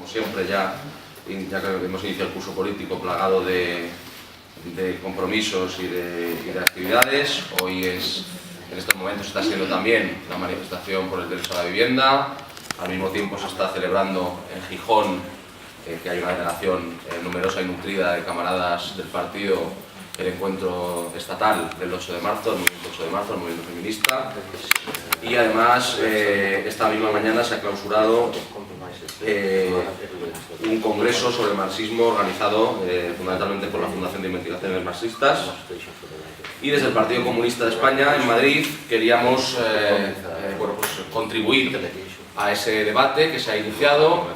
como siempre, ya que hemos iniciado el curso político plagado de compromisos y de actividades. Hoy en estos momentos está siendo también la manifestación por el derecho a la vivienda. Al mismo tiempo se está celebrando en Gijón, que hay una delegación numerosa y nutrida de camaradas del partido, el encuentro estatal del 8 de marzo, el movimiento 8 de marzo, el movimiento feminista. Y además, esta misma mañana se ha clausurado un congreso sobre el marxismo organizado fundamentalmente por la Fundación de Investigaciones Marxistas. Y desde el Partido Comunista de España, en Madrid, queríamos contribuir a ese debate que se ha iniciado,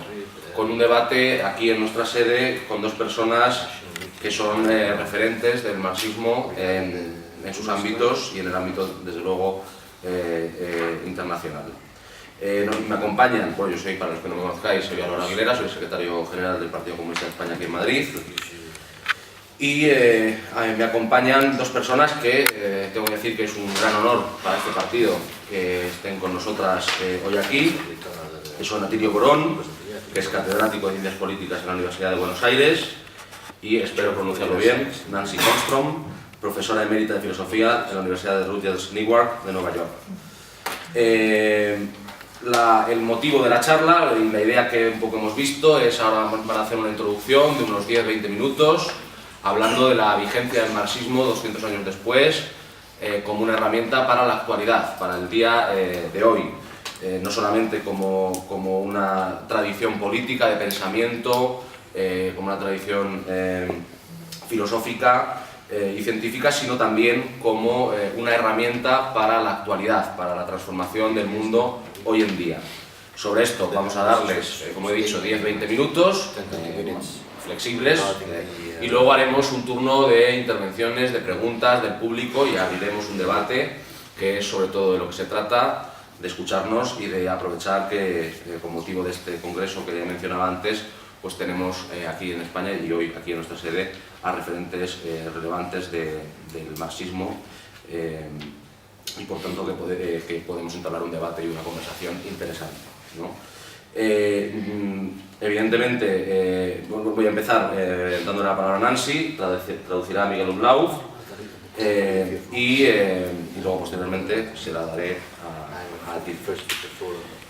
con un debate aquí en nuestra sede con dos personas que son referentes del marxismo en sus ámbitos y en el ámbito, desde luego, internacional. Me acompañan, bueno, yo soy, para los que no me conozcáis, soy Álvaro Aguilera, soy secretario general del Partido Comunista de España aquí en Madrid. Y me acompañan dos personas que tengo que decir que es un gran honor para este partido que estén con nosotras hoy aquí, que son Atilio Borón, que es catedrático de Ciencias Políticas en la Universidad de Buenos Aires, y espero pronunciarlo bien, Nancy Holmstrom, profesora emérita de Filosofía en la Universidad de Rutgers Newark de Nueva York. El motivo de la charla y la idea que un poco hemos visto es ahora van a hacer una introducción de unos 10-20 minutos hablando de la vigencia del marxismo 200 años después como una herramienta para la actualidad, para el día de hoy. No solamente como una tradición política de pensamiento, como una tradición filosófica y científica, sino también como una herramienta para la actualidad, para la transformación del mundo hoy en día. Sobre esto vamos a darles, como he dicho, 10-20 minutos flexibles, y luego haremos un turno de intervenciones, de preguntas del público, y abriremos un debate que es sobre todo de lo que se trata, de escucharnos y de aprovechar que con motivo de este congreso que mencionaba antes, pues tenemos aquí en España y hoy aquí en nuestra sede a referentes relevantes del marxismo y por tanto que podemos entablar un debate y una conversación interesante, ¿no? Evidentemente voy a empezar dándole la palabra a Nancy, traducirá a Miguel Umlauf y luego posteriormente se la daré a ti.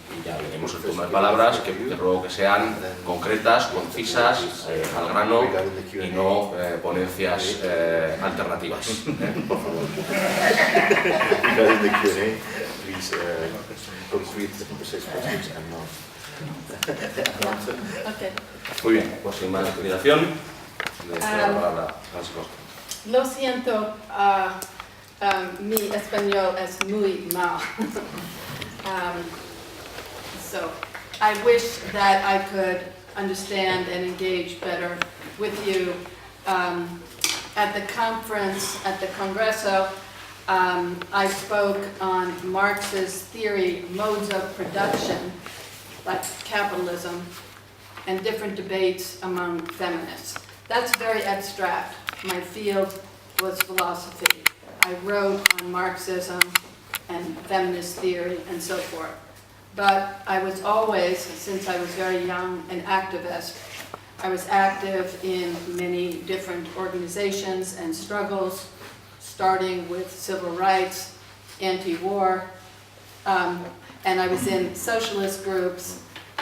Y ya veremos el turno de palabras, que ruego que sean concretas, concisas, al grano y no ponencias alternativas. Por favor. Muy bien, pues sin más dilación, le doy la palabra a Nancy Holmstrom. Lo siento, mi español es muy mal. So I wish that I could understand and engage better with you. At the conference, at the Congreso, I spoke on Marx's theory, modes of production, like capitalism, and different debates among feminists. That's very abstract. My field was philosophy. I wrote on Marxism and feminist theory and so forth. But I was always, since I was very young, an activist. I was active in many different organizations and struggles, starting with civil rights, anti-war, and I was in socialist groups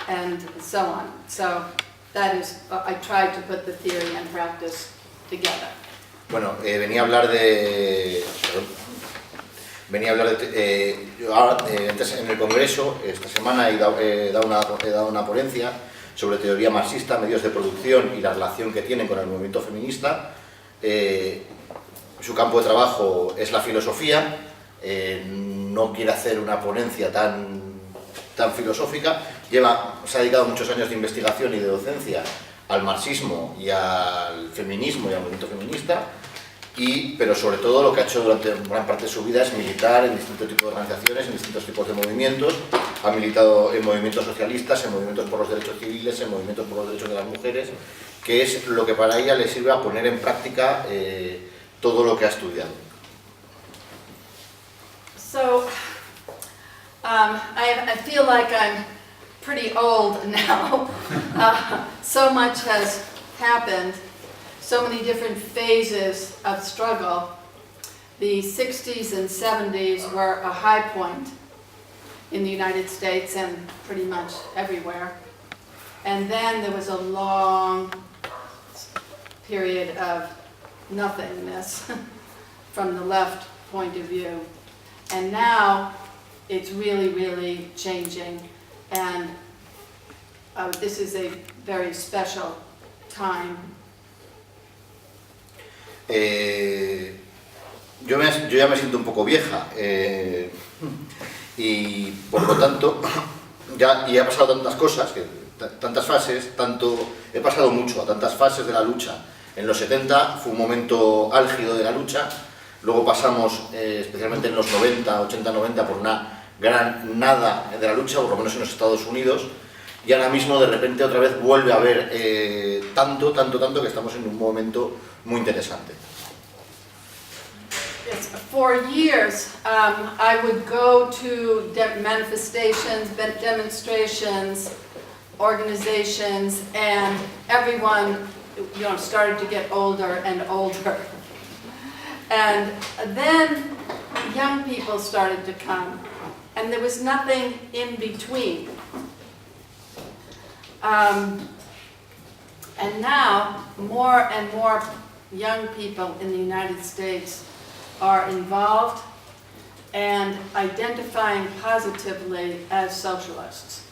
and so on. So that is, I tried to put the theory and practice together. Bueno, venía a hablar de... yo ahora, antes en el Congreso, esta semana he dado una ponencia sobre teoría marxista, medios de producción y la relación que tienen con el movimiento feminista. Su campo de trabajo es la filosofía, no quiere hacer una ponencia tan filosófica. Se ha dedicado muchos años de investigación y de docencia al marxismo y al feminismo y al movimiento feminista. Pero sobre todo lo que ha hecho durante gran parte de su vida es militar en distintos tipos de organizaciones, en distintos tipos de movimientos. Ha militado en movimientos socialistas, en movimientos por los derechos civiles, en movimientos por los derechos de las mujeres, que es lo que para ella le sirve a poner en práctica todo lo que ha estudiado. So, I feel like I'm pretty old now. So much has happened, so many different phases of struggle. The 60s and 70s were a high point in the United States and pretty much everywhere. And then there was a long period of nothingness from the left point of view. And now it's really, really changing. And this is a very special time. Yo ya me siento un poco vieja y por lo tanto ya ha pasado tantas cosas, tantas fases, he pasado mucho a tantas fases de la lucha. En los 70 fue un momento álgido de la lucha, luego pasamos especialmente en los 90, 80-90 por una gran nada de la lucha, por lo menos en los Estados Unidos, y ahora mismo de repente otra vez vuelve a haber tanto que estamos en un momento muy interesante. Yes, for years, I would go to manifestations, demonstrations, organizations, and everyone, started to get older and older. And then young people started to come, and there was nothing in between. And now, more and more young people in the United States are involved and identifying positively as socialists.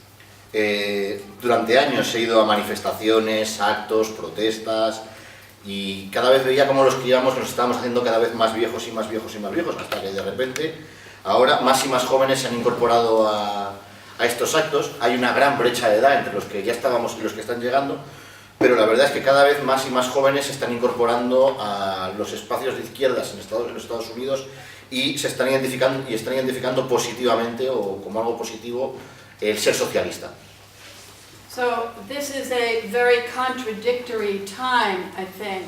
Durante años he ido a manifestaciones, actos, protestas, y cada vez veía como los que íbamos nos estábamos haciendo cada vez más viejos y más viejos y más viejos, hasta que de repente ahora más y más jóvenes se han incorporado a estos actos. Hay una gran brecha de edad entre los que ya estábamos y los que están llegando, pero la verdad es que cada vez más y más jóvenes se están incorporando a los espacios de izquierdas en los Estados Unidos y se están identificando positivamente o como algo positivo el ser socialista. So this is a very contradictory time, I think,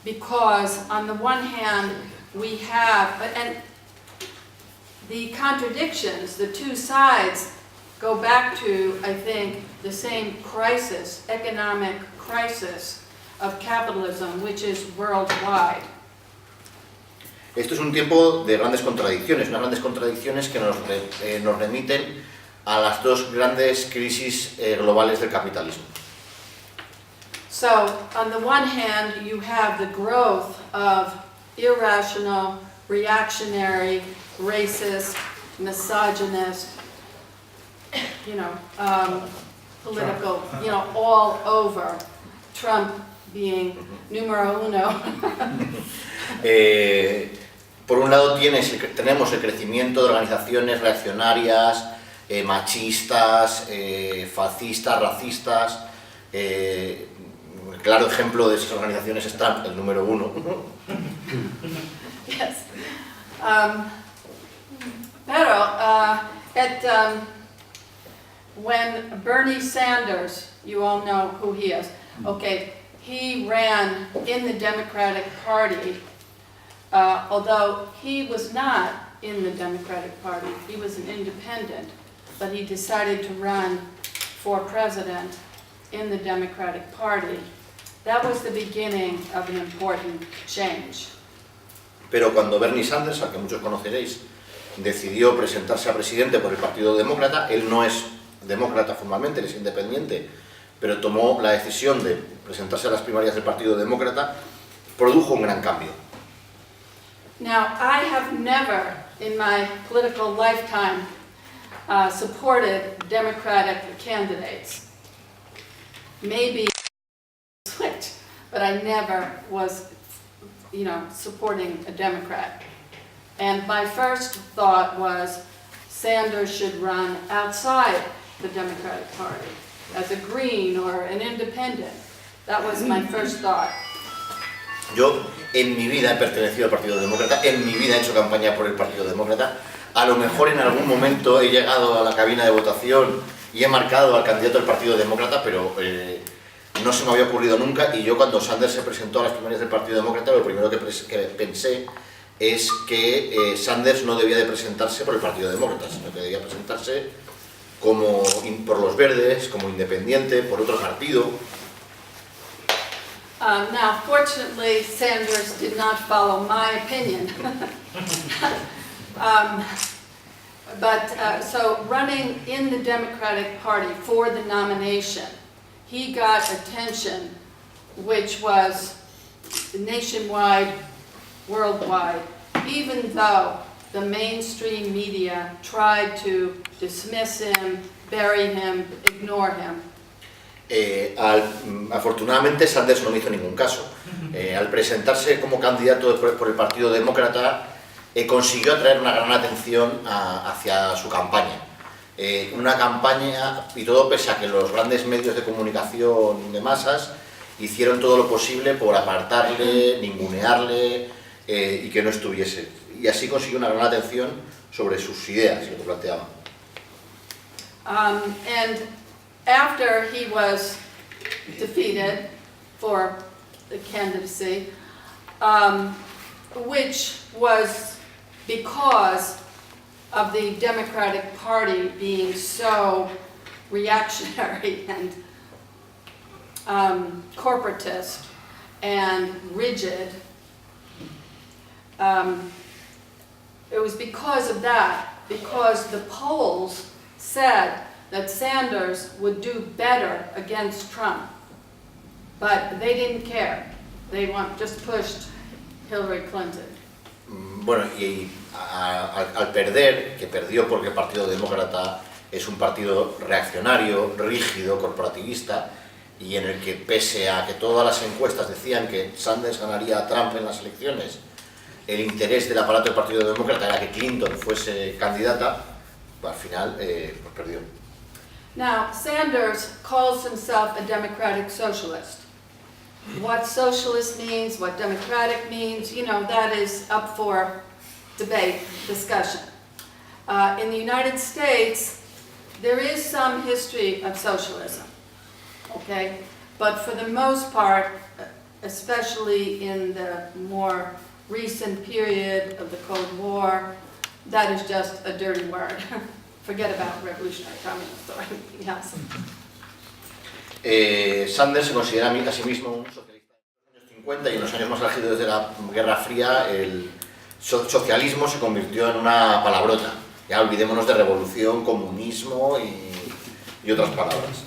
because on the one hand we have, and the contradictions, the two sides, go back to, I think, the same crisis, economic crisis of capitalism, which is worldwide. Esto es un tiempo de grandes contradicciones, unas grandes contradicciones que nos remiten a las dos grandes crisis globales del capitalismo. So, on the one hand, you have the growth of irrational, reactionary, racist, misogynist, political, all over, Trump being numero uno. Por un lado tenemos el crecimiento de organizaciones reaccionarias, machistas, fascistas, racistas. Claro ejemplo de esas organizaciones es Trump, el número uno. Yes. When Bernie Sanders, you all know who he is, okay, he ran in the Democratic Party, although he was not in the Democratic Party, he was an independent, but he decided to run for president in the Democratic Party. That was the beginning of an important change. Pero cuando Bernie Sanders, al que muchos conoceréis, decidió presentarse a presidente por el Partido Demócrata, él no es demócrata formalmente, él es independiente, pero tomó la decisión de presentarse a las primarias del Partido Demócrata, produjo un gran cambio. Now, I have never in my political lifetime supported Democratic candidates. Maybe switch, but I never was, supporting a Democrat. And my first thought was Sanders should run outside the Democratic Party as a Green or an independent. That was my first thought. Yo en mi vida he pertenecido al Partido Demócrata, en mi vida he hecho campaña por el Partido Demócrata. A lo mejor en algún momento he llegado a la cabina de votación y he marcado al candidato del Partido Demócrata, pero no se me había ocurrido nunca. Y yo cuando Sanders se presentó a las primarias del Partido Demócrata, lo primero que pensé es que Sanders no debía de presentarse por el Partido Demócrata, sino que debía presentarse como por los Verdes, como independiente, por otro partido. Now, fortunately, Sanders did not follow my opinion. So running in the Democratic Party for the nomination, he got attention which was nationwide, worldwide, even though the mainstream media tried to dismiss him, bury him, ignore him. Afortunadamente Sanders no me hizo ningún caso. Al presentarse como candidato por el Partido Demócrata, consiguió atraer una gran atención hacia su campaña. Una campaña, y todo pese a que los grandes medios de comunicación de masas hicieron todo lo posible por apartarle, ningunearle y que no estuviese. Y así consiguió una gran atención sobre sus ideas y lo que planteaba. And after he was defeated for the candidacy, which was because of the Democratic Party being so reactionary and corporatist and rigid, it was because of that, because the polls said that Sanders would do better against Trump, but they didn't care. They just pushed Hillary Clinton. Bueno, y al perder, que perdió porque el Partido Demócrata es un partido reaccionario, rígido, corporativista, y en el que pese a que todas las encuestas decían que Sanders ganaría a Trump en las elecciones, el interés del aparato del Partido Demócrata era que Clinton fuese candidata, al final pues perdió. Now, Sanders calls himself a democratic socialist. What socialist means, what democratic means, you know, that is up for debate, discussion. In the United States, there is some history of socialism, okay? But for the most part, especially in the more recent period of the Cold War, that is just a dirty word. Forget about revolutionary communists or anything else. Sanders se considera a sí mismo un socialista de los años 50 y en los años más álgidos de la Guerra Fría el socialismo se convirtió en una palabrota. Ya olvidémonos de revolución, comunismo y otras palabras.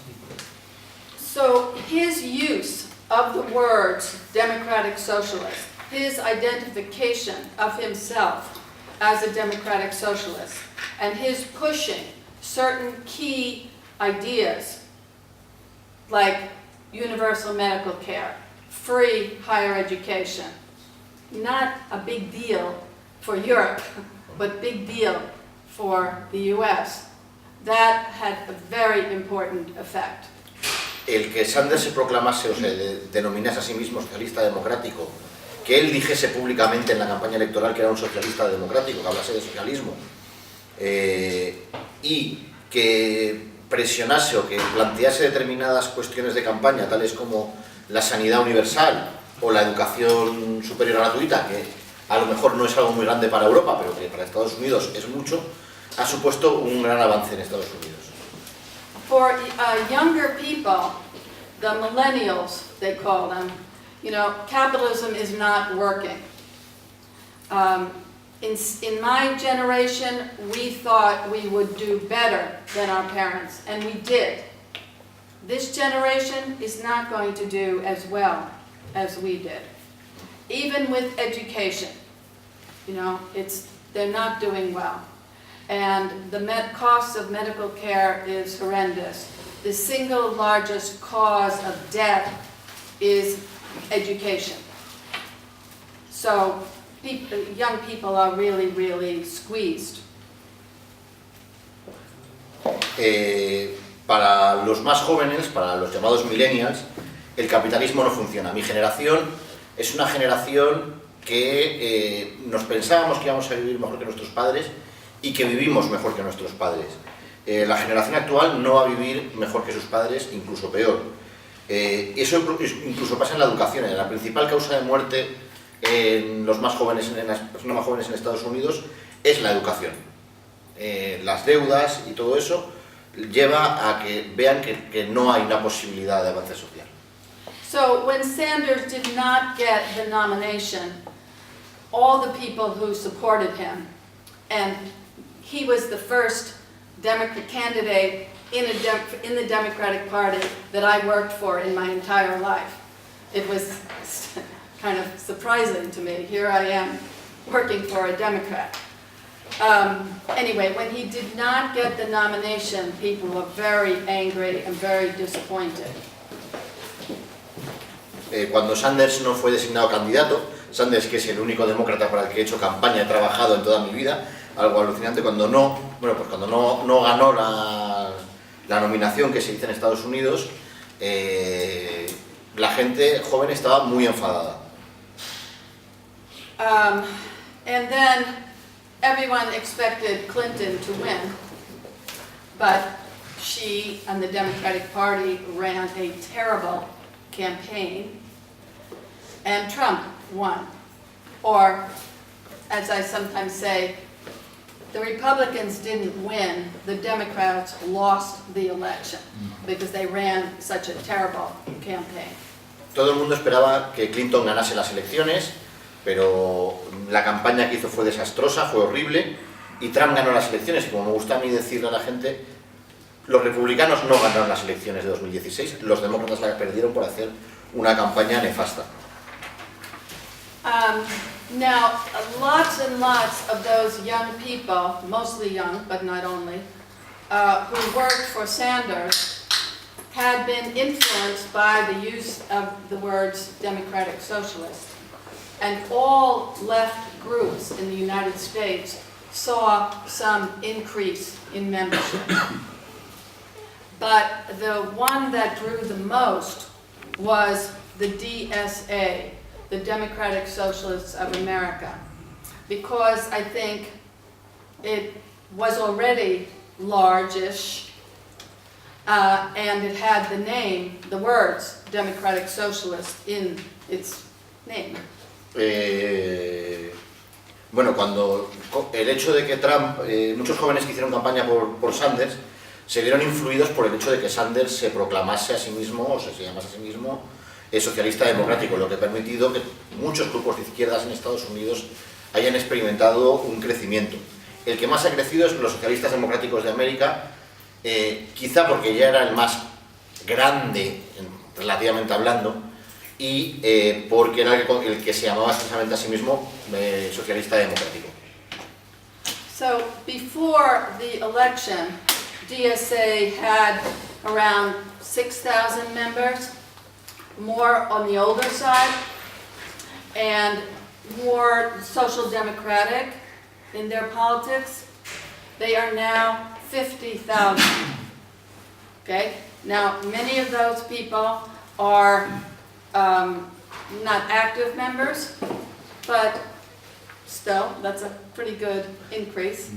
So his use of the words democratic socialist, his identification of himself as a democratic socialist, and his pushing certain key ideas like universal medical care, free higher education, not a big deal for Europe, but big deal for the US. That had a very important effect. El que Sanders se proclamase o se denominase a sí mismo socialista democrático, que él dijese públicamente en la campaña electoral que era un socialista democrático, que hablase de socialismo, y que presionase o que plantease determinadas cuestiones de campaña, tales como la sanidad universal o la educación superior gratuita, que a lo mejor no es algo muy grande para Europa, pero que para Estados Unidos es mucho, ha supuesto un gran avance en Estados Unidos. For younger people, the millennials, they call them, you know, capitalism is not working. In my generation, we thought we would do better than our parents, and we did. This generation is not going to do as well as we did. Even with education, you know, they're not doing well. And the cost of medical care is horrendous. The single largest cause of death is education. So young people are really, really squeezed. Para los más jóvenes, para los llamados millennials, el capitalismo no funciona. Mi generación es una generación que nos pensábamos que íbamos a vivir mejor que nuestros padres y que vivimos mejor que nuestros padres. La generación actual no va a vivir mejor que sus padres, incluso peor. Eso incluso pasa en la educación. La principal causa de muerte en los más jóvenes, en las personas más jóvenes en Estados Unidos, es la educación. Las deudas y todo eso lleva a que vean que no hay una posibilidad de avance social. So when Sanders did not get the nomination, all the people who supported him, and he was the first Democrat candidate in the Democratic Party that I worked for in my entire life. It was kind of surprising to me. Here I am working for a Democrat. Anyway, when he did not get the nomination, people were very angry and very disappointed. Cuando Sanders no fue designado candidato, Sanders, que es el único demócrata para el que he hecho campaña, he trabajado en toda mi vida, algo alucinante, cuando no ganó la nominación que se hizo en Estados Unidos, la gente joven estaba muy enfadada. And then everyone expected Clinton to win, but she and the Democratic Party ran a terrible campaign, and Trump won. Or, as I sometimes say, the Republicans didn't win, the Democrats lost the election because they ran such a terrible campaign. Todo el mundo esperaba que Clinton ganase las elecciones, pero la campaña que hizo fue desastrosa, fue horrible, y Trump ganó las elecciones, y como me gusta a mí decirle a la gente, los republicanos no ganaron las elecciones de 2016, los demócratas las perdieron por hacer una campaña nefasta. Now, lots and lots of those young people, mostly young, but not only, who worked for Sanders had been influenced by the use of the words democratic socialist. And all left groups in the United States saw some increase in membership. But the one that drew the most was the DSA, the Democratic Socialists of America, because I think it was already largish, and it had the name, the words, Democratic Socialist in its name. Bueno, cuando el hecho de que Trump, muchos jóvenes que hicieron campaña por Sanders, se vieron influidos por el hecho de que Sanders se proclamase a sí mismo, o se llamase a sí mismo, socialista democrático, lo que ha permitido que muchos grupos de izquierdas en Estados Unidos hayan experimentado un crecimiento. El que más ha crecido es los socialistas democráticos de América, quizá porque ya era el más grande, relativamente hablando, y porque era el que se llamaba expresamente a sí mismo socialista democrático. So, before the election, DSA had around 6,000 members, more on the older side, and more social democratic in their politics. They are now 50,000. Okay? Now, many of those people are not active members, but still, that's a pretty good increase.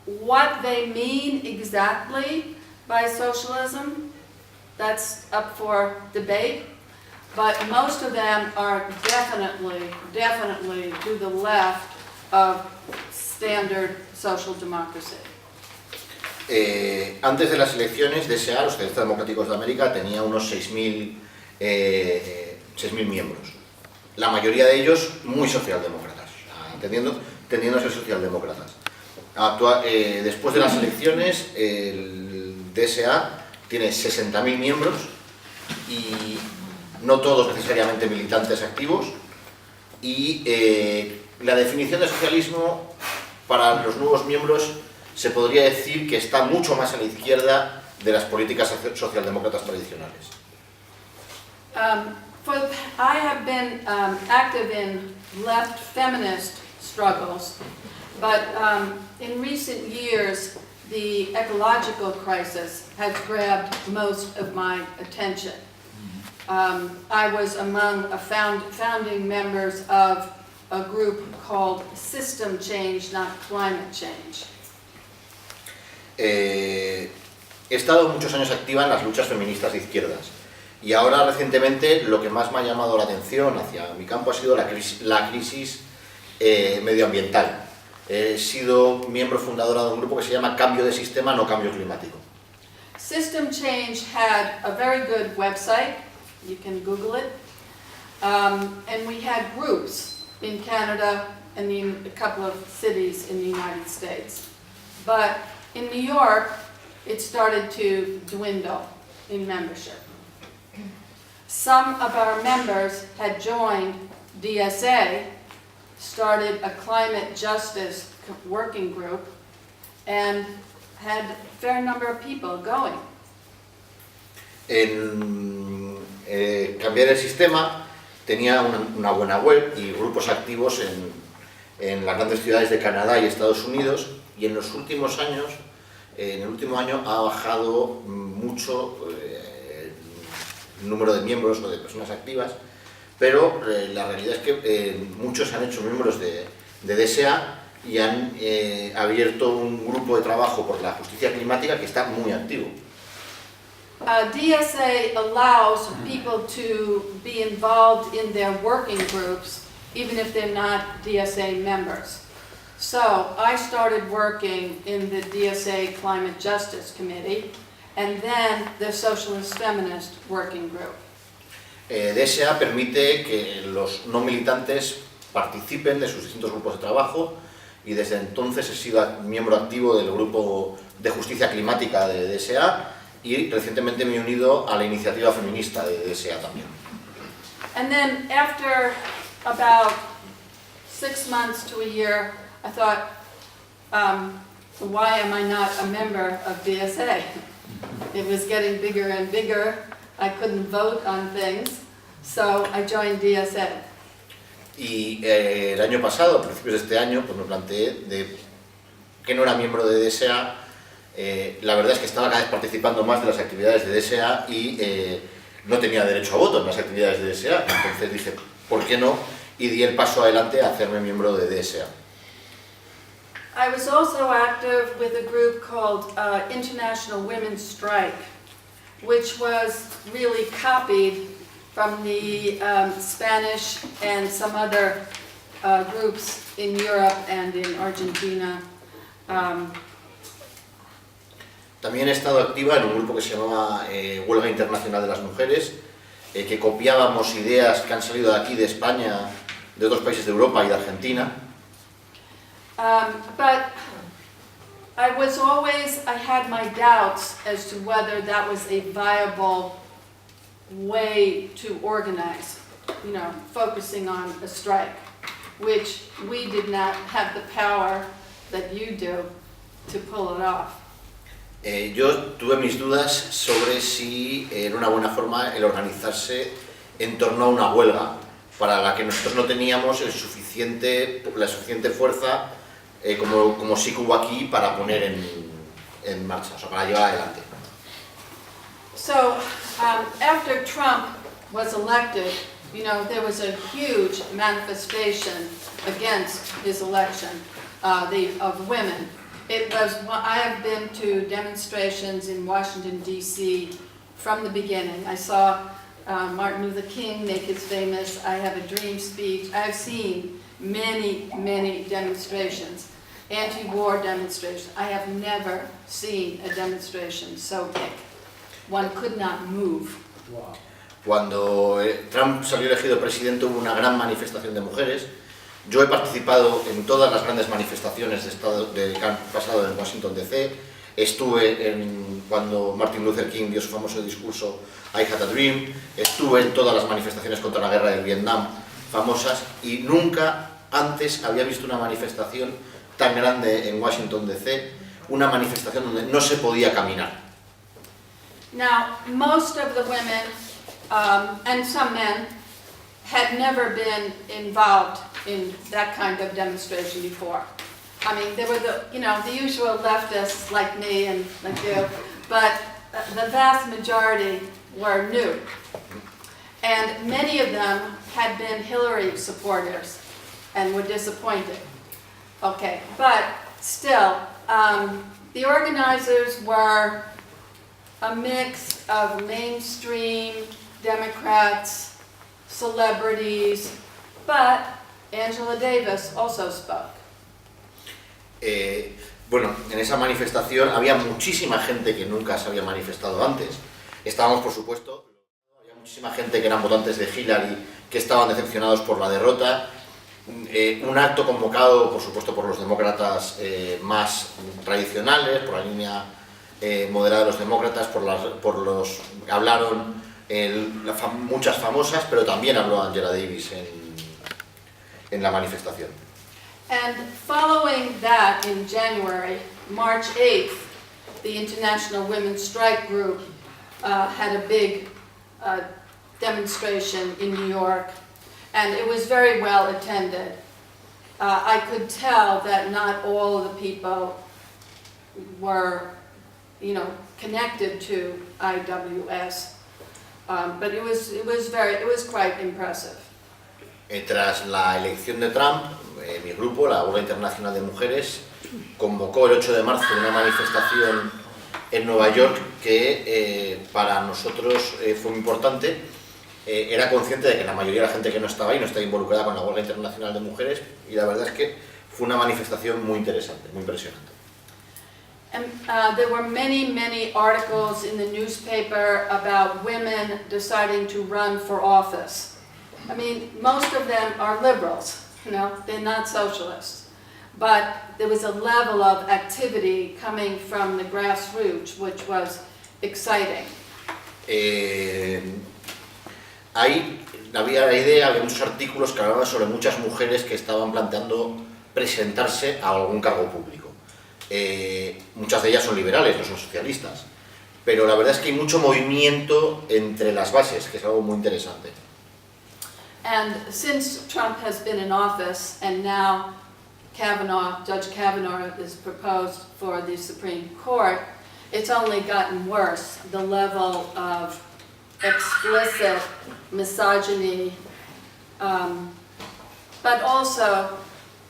What they mean exactly by socialism, that's up for debate, but most of them are definitely to the left of standard social democracy. Antes de las elecciones, DSA, los Socialistas Democráticos de América, tenía unos 6.000 miembros. La mayoría de ellos muy socialdemócratas, tendiendo a ser socialdemócratas. Después de las elecciones, el DSA tiene 60.000 miembros y no todos necesariamente militantes activos, y la definición de socialismo para los nuevos miembros se podría decir que está mucho más a la izquierda de las políticas socialdemócratas tradicionales. I have been active in left feminist struggles, but in recent years the ecological crisis has grabbed most of my attention. I was among founding members of a group called System Change, Not Climate Change. He estado muchos años activa en las luchas feministas de izquierdas, y ahora recientemente lo que más me ha llamado la atención hacia mi campo ha sido la crisis medioambiental. he sido miembro fundadora de un grupo que se llama Cambio de Sistema, no Cambio Climático. System Change had a very good website, you can Google it, and we had groups in Canada and in a couple of cities in the United States. But in New York, it started to dwindle in membership. Some of our members had joined DSA, started a climate justice working group, and had a fair number of people going. En Cambiar el Sistema tenía una buena web y grupos activos en las grandes ciudades de Canadá y Estados Unidos, y en los últimos años, en el último año ha bajado mucho el número de miembros o de personas activas, pero la realidad es que muchos se han hecho miembros de DSA y han abierto un grupo de trabajo por la justicia climática que está muy activo. DSA allows people to be involved in their working groups even if they're not DSA members. So I started working in the DSA Climate Justice Committee and then the Socialist Feminist Working Group. DSA permite que los no militantes participen de sus distintos grupos de trabajo, y desde entonces he sido miembro activo del grupo de justicia climática de DSA, y recientemente me he unido a la iniciativa feminista de DSA también. And then after about 6 months to a year, I thought, why am I not a member of DSA? It was getting bigger and bigger. I couldn't vote on things, so I joined DSA. Y el año pasado, a principios de este año, pues me planteé de que no era miembro de DSA. La verdad es que estaba cada vez participando más de las actividades de DSA y no tenía derecho a voto en las actividades de DSA. Entonces dije, ¿por qué no? Y di el paso adelante a hacerme miembro de DSA. I was also active with a group called International Women's Strike, which was really copied from the Spanish and some other groups in Europe and in Argentina. También he estado activa en un grupo que se llamaba Huelga Internacional de las Mujeres, que copiábamos ideas que han salido de aquí, de España, de otros países de Europa y de Argentina. But I had my doubts as to whether that was a viable way to organize, focusing on a strike, which we did not have the power that you do to pull it off. Yo tuve mis dudas sobre si era una buena forma el organizarse en torno a una huelga, para la que nosotros no teníamos la suficiente fuerza como sí que hubo aquí para poner en marcha, o sea, para llevar adelante. So, after Trump was elected, there was a huge manifestation against his election of women. I have been to demonstrations in Washington, D.C. from the beginning. I saw Martin Luther King make his famous I Have a Dream speech. I've seen many, many demonstrations, anti-war demonstrations. I have never seen a demonstration so big. One could not move. Wow. Cuando Trump salió elegido presidente hubo una gran manifestación de mujeres. Yo he participado en todas las grandes manifestaciones que han pasado en Washington DC. Estuve cuando Martin Luther King dio su famoso discurso I Had a Dream. Estuve en todas las manifestaciones contra la guerra del Vietnam famosas, y nunca antes había visto una manifestación tan grande en Washington DC, una manifestación donde no se podía caminar. Now, most of the women and some men had never been involved in that kind of demonstration before. I mean, there were the usual leftists like me and like you, but the vast majority were new. And many of them had been Hillary supporters and were disappointed. Okay, but still, the organizers were a mix of mainstream Democrats, celebrities, but Angela Davis also spoke. Bueno, en esa manifestación había muchísima gente que nunca se había manifestado antes. Estábamos, por supuesto, había muchísima gente que eran votantes de Hillary, que estaban decepcionados por la derrota. Un acto convocado, por supuesto, por los demócratas más tradicionales, por la línea moderada de los demócratas, hablaron muchas famosas, pero también habló Angela Davis en la manifestación. And following that, in January, March 8th, the International Women's Strike Group had a big demonstration in New York, and it was very well attended. I could tell that not all of the people were, connected to IWS, but it was quite impressive. Tras la elección de Trump, mi grupo, la Huelga Internacional de Mujeres, convocó el 8 de marzo una manifestación en Nueva York que para nosotros fue muy importante. Era consciente de que la mayoría de la gente que no estaba ahí no estaba involucrada con la Huelga Internacional de Mujeres, y la verdad es que fue una manifestación muy interesante, muy impresionante. And there were many articles in the newspaper about women deciding to run for office. I mean, most of them are liberals, they're not socialists. But there was a level of activity coming from the grassroots, which was exciting. Había la idea, había muchos artículos que hablaban sobre muchas mujeres que estaban planteando presentarse a algún cargo público. Muchas de ellas son liberales, no son socialistas. Pero la verdad es que hay mucho movimiento entre las bases, que es algo muy interesante. And since Trump has been in office, and now Judge Kavanaugh is proposed for the Supreme Court, it's only gotten worse. The level of explicit misogyny, but also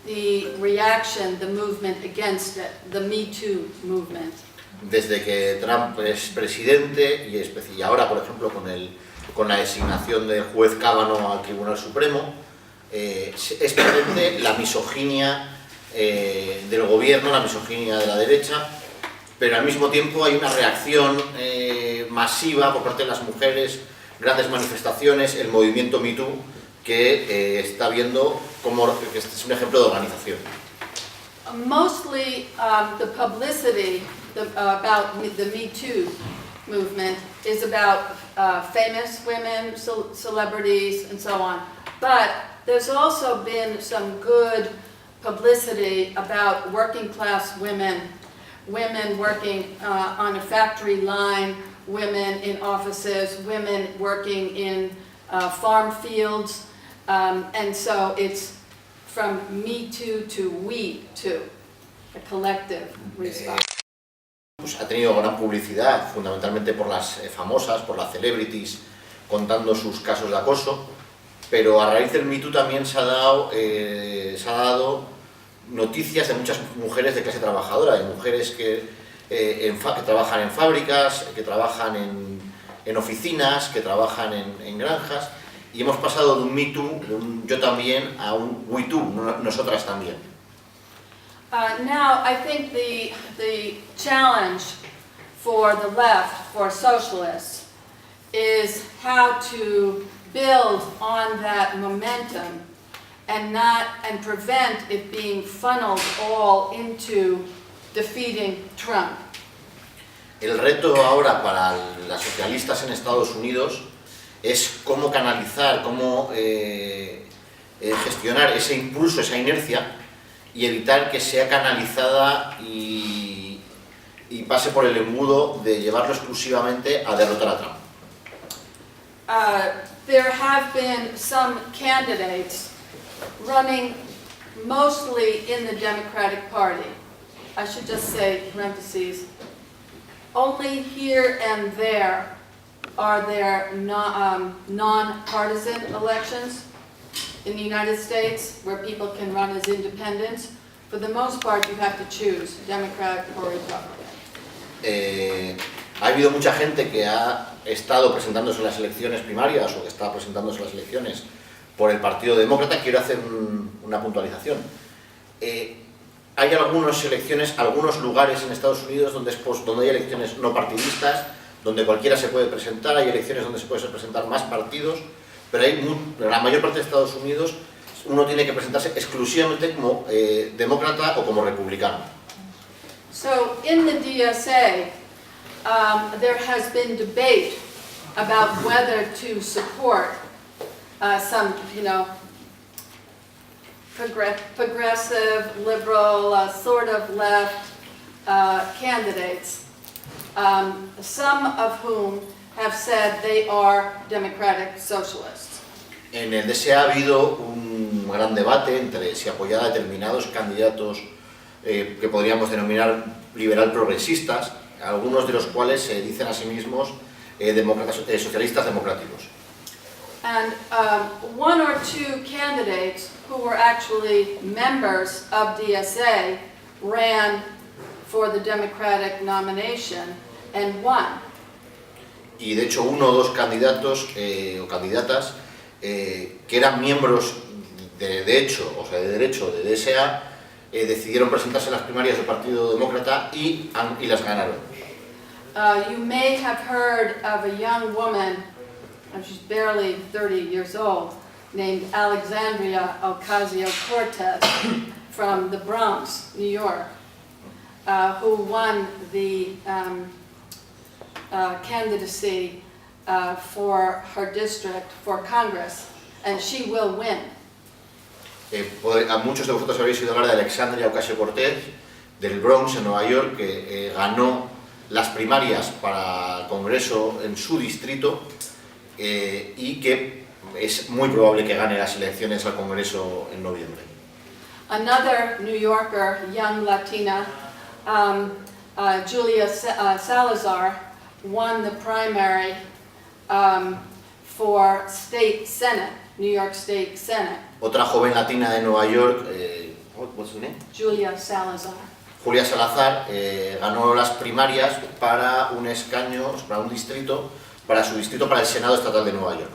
the reaction, the movement against it, the Me Too movement. Desde que Trump es presidente, y ahora, por ejemplo, con la designación del juez Kavanaugh al Tribunal Supremo, es presente la misoginia del gobierno, la misoginia de la derecha, pero al mismo tiempo hay una reacción masiva por parte de las mujeres, grandes manifestaciones, el movimiento Me Too, que está viendo que este es un ejemplo de organización. Mostly the publicity about the Me Too movement is about famous women, celebrities, and so on. But there's also been some good publicity about working class women working on a factory line, women in offices, women working in farm fields, and so it's from Me Too to We Too, a collective response. Pues ha tenido gran publicidad, fundamentalmente por las famosas, por las celebrities, contando sus casos de acoso, pero a raíz del Me Too también se ha dado noticias de muchas mujeres de clase trabajadora, de mujeres que trabajan en fábricas, que trabajan en oficinas, que trabajan en granjas, y hemos pasado de un Me Too, de un yo también, a un We Too, nosotras también. Now, I think the challenge for the left, for socialists, is how to build on that momentum and prevent it being funneled all into defeating Trump. El reto ahora para las socialistas en Estados Unidos es cómo canalizar, cómo gestionar ese impulso, esa inercia, y evitar que sea canalizada y pase por el embudo de llevarlo exclusivamente a derrotar a Trump. There have been some candidates running mostly in the Democratic Party. I should just say, parentheses, only here and there are there non-partisan elections in the United States where people can run as independents. For the most part, you have to choose Democrat or Republican. Ha habido mucha gente que ha estado presentándose en las elecciones primarias o que está presentándose en las elecciones por el Partido Demócrata. Quiero hacer una puntualización. hay algunos lugares en Estados Unidos donde hay elecciones no partidistas, donde cualquiera se puede presentar, hay elecciones donde se pueden presentar más partidos, pero en la mayor parte de Estados Unidos uno tiene que presentarse exclusivamente como demócrata o como republicano. So in the DSA, there has been debate about whether to support some, progressive, liberal, sort of left candidates, some of whom have said they are democratic socialists. En el DSA ha habido un gran debate entre si apoyar a determinados candidatos que podríamos denominar liberal progresistas, algunos de los cuales se dicen a sí mismos socialistas democráticos. And one or two candidates who were actually members of DSA ran for the Democratic nomination and won. Y de hecho uno o dos candidatos o candidatas que eran miembros de derecho de DSA decidieron presentarse en las primarias del Partido Demócrata y las ganaron. You may have heard of a young woman, she's barely 30 years old, named Alexandria Ocasio-Cortez from the Bronx, New York, who won the candidacy for her district for Congress, and she will win. A muchos de vosotros habéis oído hablar de Alexandria Ocasio-Cortez del Bronx, en Nueva York, que ganó las primarias para el Congreso en su distrito y que es muy probable que gane las elecciones al Congreso en noviembre. Another New Yorker, young Latina, Julia Salazar, won the primary for State Senate, New York State Senate. Otra joven latina de Nueva York, what's her name? Julia Salazar. Julia Salazar ganó las primarias para un escaño, para un distrito, para su distrito para el Senado Estatal de Nueva York.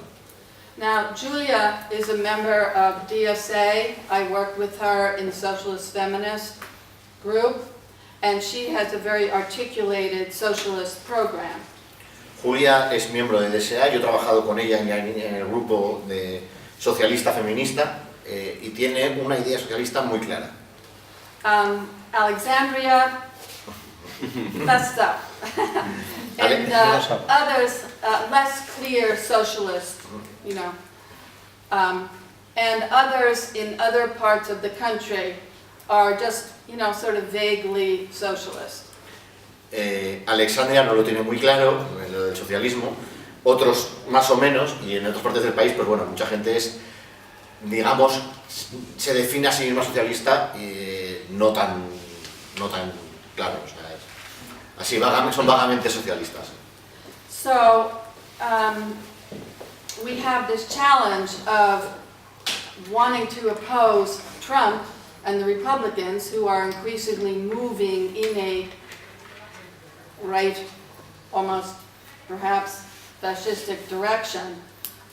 Now, Julia is a member of DSA. I worked with her in the Socialist Feminist group, and she has a very articulated socialist program. Julia es miembro de DSA, yo he trabajado con ella en el grupo de socialista feminista y tiene una idea socialista muy clara. Alexandria messed up. And others, less clear socialists, and others in other parts of the country are just, sort of vaguely socialist. Alexandria no lo tiene muy claro, lo del socialismo, otros más o menos, y en otras partes del país, pues bueno, mucha gente es, digamos, se define a sí misma socialista y no tan claro, o sea, así son vagamente socialistas. So, we have this challenge of wanting to oppose Trump and the Republicans, who are increasingly moving in a right, almost perhaps fascistic direction,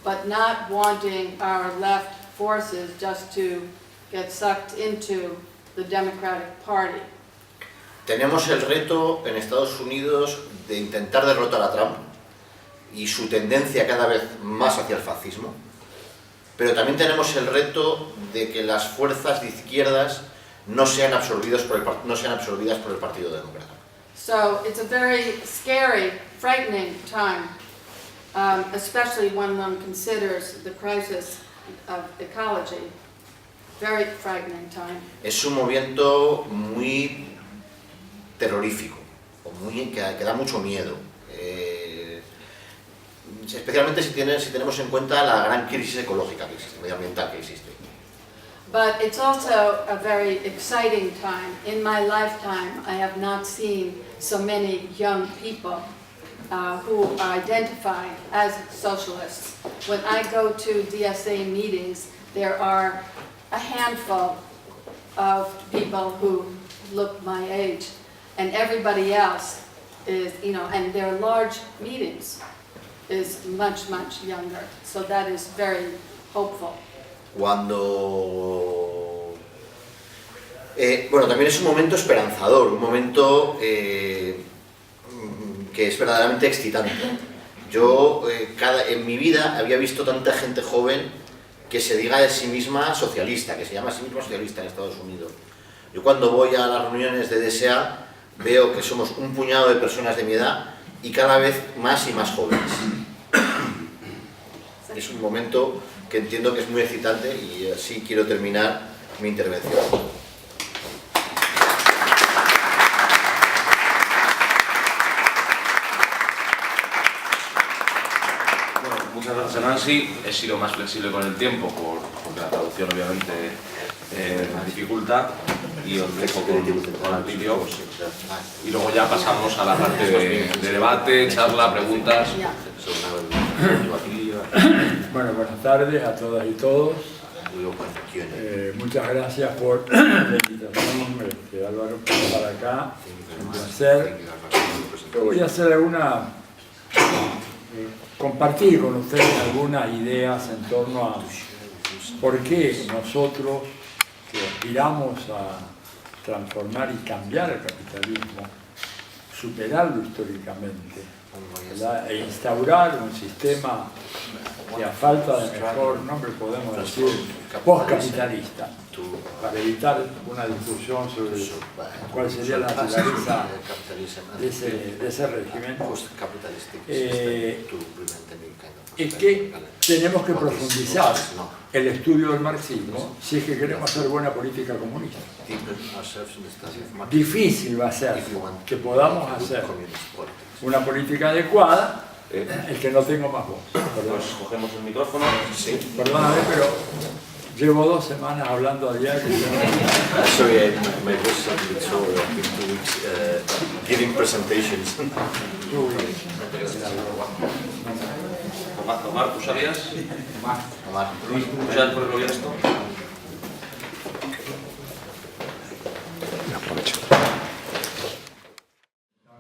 but not wanting our left forces just to get sucked into the Democratic Party. Tenemos el reto en Estados Unidos de intentar derrotar a Trump y su tendencia cada vez más hacia el fascismo, pero también tenemos el reto de que las fuerzas de izquierdas no sean absorbidas por el Partido Demócrata. So it's a very scary, frightening time, especially when one considers the crisis of ecology. Very frightening time. Es un movimiento muy terrorífico, que da mucho miedo, especialmente si tenemos en cuenta la gran crisis ecológica que existe, medioambiental que existe. But it's also a very exciting time. In my lifetime, I have not seen so many young people who identify as socialists. When I go to DSA meetings, there are a handful of people who look my age, and everybody else is, and their large meetings is much, much younger. So that is very hopeful. Cuando Bueno, también es un momento esperanzador, un momento que es verdaderamente excitante. Yo en mi vida había visto tanta gente joven que se diga de sí misma socialista, que se llama a sí misma socialista en Estados Unidos. Yo cuando voy a las reuniones de DSA veo que somos un puñado de personas de mi edad y cada vez más y más jóvenes. Es un momento que entiendo que es muy excitante y así quiero terminar mi intervención. Muchas gracias, Nancy. He sido más flexible con el tiempo porque la traducción obviamente me dificulta, y os dejo con el vídeo y luego ya pasamos a la parte de debate, charla, preguntas. Bueno, buenas tardes a todas y todos. Muchas gracias por la invitación, Álvaro, por estar acá. Un placer. Yo voy a hacer compartir con ustedes algunas ideas en torno a por qué nosotros, que aspiramos a transformar y cambiar el capitalismo, superarlo históricamente, ¿verdad? E instaurar un sistema que, a falta de mejor nombre, podemos decir postcapitalista, para evitar una discusión sobre cuál sería la naturaleza de ese régimen. Es que tenemos que profundizar el estudio del marxismo si es que queremos hacer buena política comunista. Difícil va a ser que podamos hacer una política adecuada el que no tengo más voz. Pues cogemos el micrófono. Sí. Perdóname, pero llevo 2 semanas hablando a diario. Sorry, my voice is a bit sore. I've been 2 weeks giving presentations. Omar, ¿tú sabías? Omar. ¿Tú sabes por qué lo vi esto?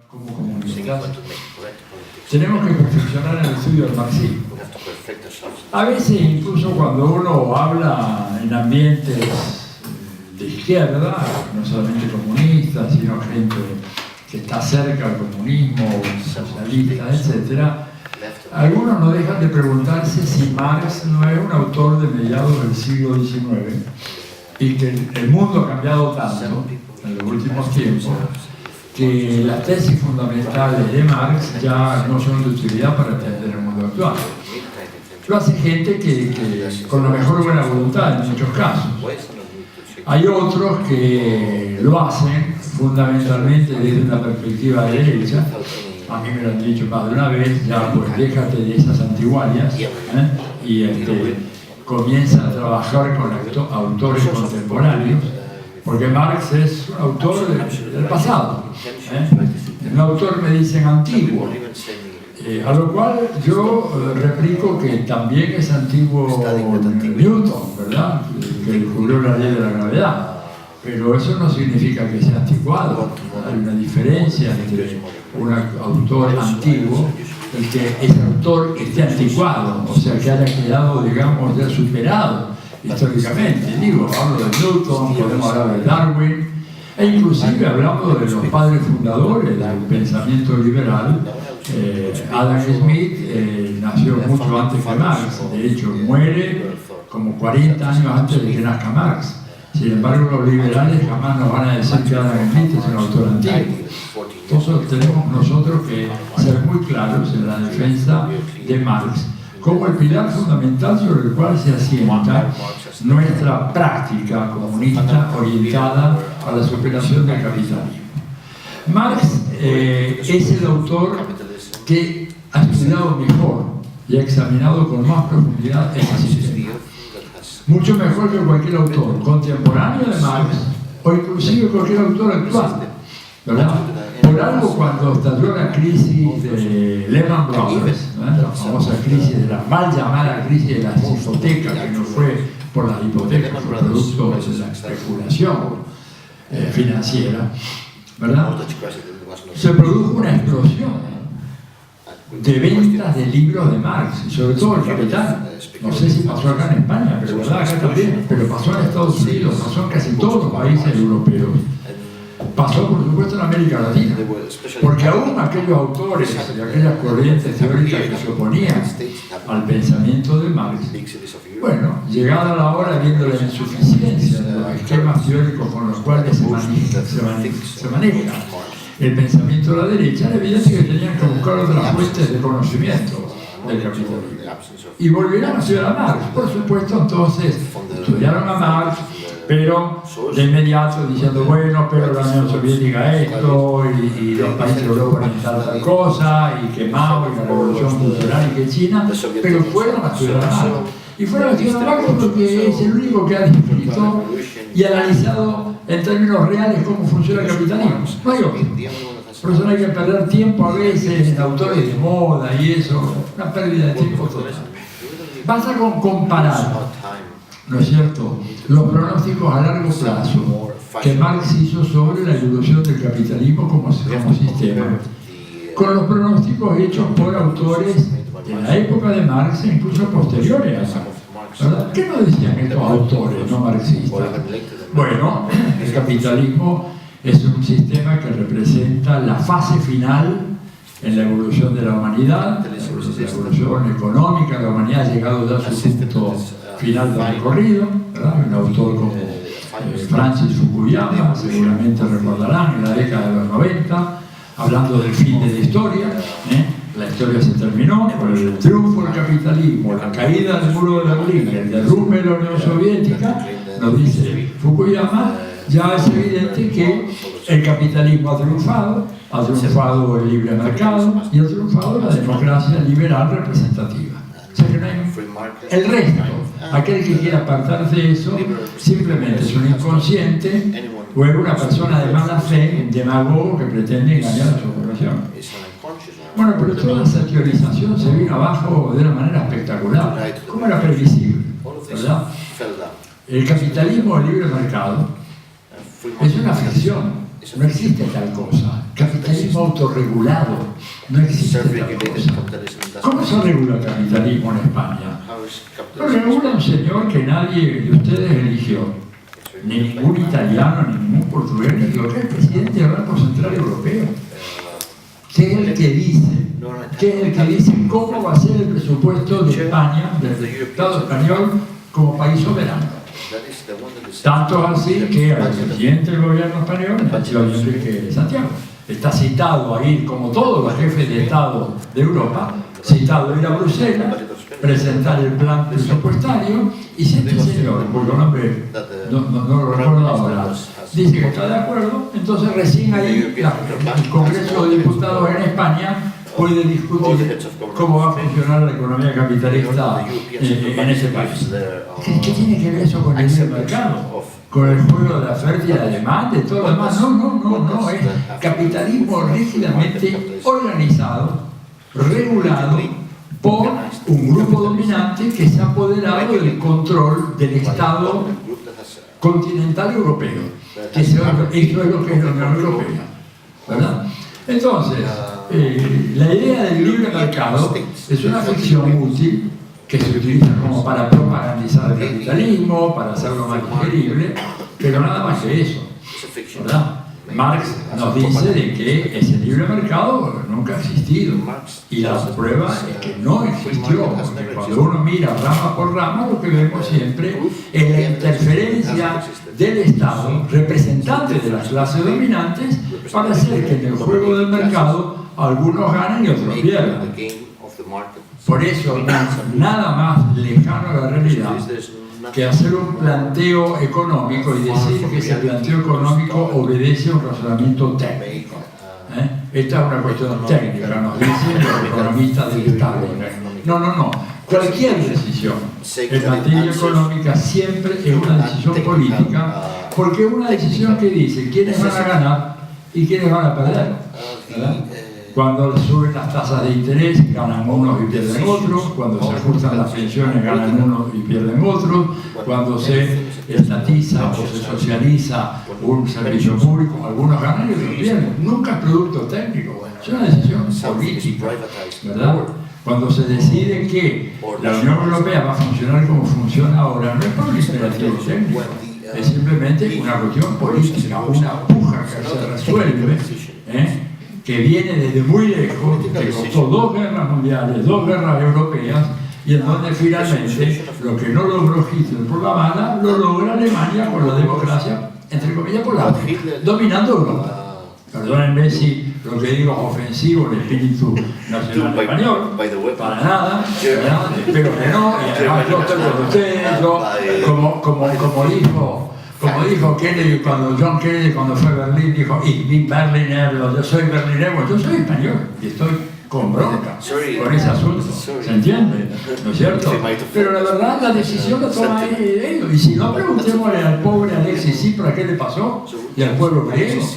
Como comunistas, tenemos que perfeccionar el estudio del marxismo. A veces, incluso cuando uno habla en ambientes de izquierda, no solamente comunistas, sino gente que está cerca del comunismo, socialistas, etc., algunos no dejan de preguntarse si Marx no es un autor de mediados del siglo XIX y que el mundo ha cambiado tanto en los últimos tiempos que las tesis fundamentales de Marx ya no son de utilidad para entender el mundo actual. Lo hace gente que con la mejor buena voluntad en muchos casos. Hay otros que lo hacen fundamentalmente desde una perspectiva de derecha. A mí me lo han dicho más de una vez, ya pues déjate de esas antigualias y comienza a trabajar con autores contemporáneos, porque Marx es un autor del pasado. Un autor, me dicen, antiguo. A lo cual yo replico que también es antiguo Newton, ¿verdad? Que descubrió la ley de la gravedad. Pero eso no significa que sea anticuado. Hay una diferencia entre un autor antiguo, el que ese autor esté anticuado, o sea, que haya quedado, digamos, ya superado históricamente. Digo, hablo de Newton, podemos hablar de Darwin, e inclusive hablamos de los padres fundadores del pensamiento liberal. Adam Smith nació mucho antes que Marx, de hecho muere como 40 años antes de que nazca Marx. Sin embargo, los liberales jamás nos van a decir que Adam Smith es un autor antiguo. Entonces tenemos nosotros que ser muy claros en la defensa de Marx como el pilar fundamental sobre el cual se asienta nuestra práctica comunista orientada a la superación del capitalismo. Marx es el autor que ha estudiado mejor y ha examinado con más profundidad este sistema. Mucho mejor que cualquier autor contemporáneo de Marx o inclusive cualquier autor actual, ¿verdad? Por algo, cuando estalló la crisis de Lehman Brothers, la famosa crisis, de la mal llamada crisis de las hipotecas, que no fue por las hipotecas, fue producto de la especulación financiera, ¿verdad? Se produjo una explosión de ventas de libros de Marx, y sobre todo El Capital. No sé si pasó acá en España, pero verdad acá también, pero pasó en Estados Unidos, pasó en casi todos los países europeos. Pasó, por supuesto, en América Latina, porque aún aquellos autores y aquellas corrientes teóricas que se oponían al pensamiento de Marx, bueno, llegada la hora, viendo la insuficiencia de los esquemas teóricos con los cuales se maneja el pensamiento de la derecha, era evidente que tenían que buscar otras fuentes de conocimiento del capitalismo. Y volvieron a estudiar a Marx. Por supuesto, entonces, estudiaron a Marx, pero de inmediato diciendo, bueno, pero la Unión Soviética esto, y los países de Europa necesitan tal cosa, y que Mao, y la Revolución Cultural, y que China, pero fueron a estudiar a Marx. Y fueron a estudiar a Marx porque es el único que ha descrito y analizado en términos reales cómo funciona el capitalismo. No hay otro. Por eso no hay que perder tiempo a veces en autores de moda y eso, una pérdida de tiempo total. Basta con comparar, ¿no es cierto?, los pronósticos a largo plazo que Marx hizo sobre la evolución del capitalismo como sistema, con los pronósticos hechos por autores de la época de Marx e incluso posteriores a Marx, ¿verdad? ¿Qué nos decían estos autores no marxistas? Bueno, el capitalismo es un sistema que representa la fase final en la evolución de la humanidad, la evolución económica. La humanidad ha llegado ya a su punto final del recorrido, ¿verdad? Un autor como Francis Fukuyama, seguramente recordarán, en la década de los 90, hablando del fin de la historia. La historia se terminó con el triunfo del capitalismo, la caída del muro de Berlín, el derrumbe de la Unión Soviética. Nos dice Fukuyama, ya es evidente que el capitalismo ha triunfado el libre mercado y ha triunfado la democracia liberal representativa. O sea que no hay el resto, aquel que quiera apartarse de eso, simplemente es un inconsciente o es una persona de mala fe, un demagogo que pretende engañar a su población. Bueno, pero toda esa teorización se vino abajo de una manera espectacular, como era previsible, ¿verdad? El capitalismo del libre mercado es una ficción, no existe tal cosa. Capitalismo autorregulado, no existe tal cosa. ¿Cómo se regula el capitalismo en España? Lo regula un señor que nadie de ustedes eligió, ni ningún italiano, ni ningún portugués, ni lo que es el presidente del Banco Central Europeo, que es el que dice cómo va a ser el presupuesto de España, del Estado español, como país soberano. Tanto así que al presidente del gobierno español, Nacho Enrique Santiago, está citado a ir, como todos los jefes de Estado de Europa, citado a ir a Bruselas, presentar el plan presupuestario, y si este señor, cuyo nombre no lo recuerdo ahora, dice que está de acuerdo, entonces recién ahí el Congreso de Diputados en España puede discutir cómo va a funcionar la economía capitalista en ese país. ¿Qué tiene que ver eso con el libre mercado? ¿Con el juego de la oferta y la demanda y todo lo demás? No, es capitalismo rígidamente organizado, regulado por un grupo dominante que se ha apoderado del control del Estado continental europeo, que eso es lo que es la Unión Europea, ¿verdad? Entonces, la idea del libre mercado es una ficción útil que se utiliza como para propagandizar el capitalismo, para hacerlo más digerible, pero nada más que eso, ¿verdad? Marx nos dice de que ese libre mercado nunca ha existido, y la prueba es que no existió, porque cuando uno mira rama por rama, lo que vemos siempre es la interferencia del Estado, representante de las clases dominantes, para hacer que en el juego del mercado algunos ganen y otros pierdan. Por eso, nada más lejano a la realidad que hacer un planteo económico y decir que ese planteo económico obedece a un razonamiento técnico. Esta es una cuestión técnica, nos dicen los economistas del Estado. No. Cualquier decisión en materia económica siempre es una decisión política, porque es una decisión que dice quiénes van a ganar y quiénes van a perder, ¿verdad? Cuando suben las tasas de interés, ganan unos y pierden otros. Cuando se ajustan las pensiones, ganan unos y pierden otros. Cuando se estatiza o se socializa un servicio público, algunos ganan y otros pierden. Nunca es producto técnico, Es una decisión política, ¿verdad? Cuando se decide que la Unión Europea va a funcionar como funciona ahora, no es por un imperativo técnico, es simplemente una cuestión política, una puja que se resuelve, que viene desde muy lejos, que costó 2 guerras mundiales, 2 guerras europeas, y en donde finalmente lo que no logró Hitler por la mala, lo logra Alemania por la democracia, entre comillas, por la dominando Europa. Perdónenme si lo que digo es ofensivo el espíritu nacional español, para nada, espero que no, y además yo estoy con ustedes, yo, como dijo Kennedy, cuando John Kennedy cuando fue a Berlín, dijo, ich bin Berliner, yo soy berlinero, yo soy español, y estoy con bronca con ese asunto, ¿se entiende? ¿No es cierto? Pero la verdad, la decisión la toma ellos, y si no, preguntémosle al pobre Alexis Tsipras qué le pasó, y al pueblo griego,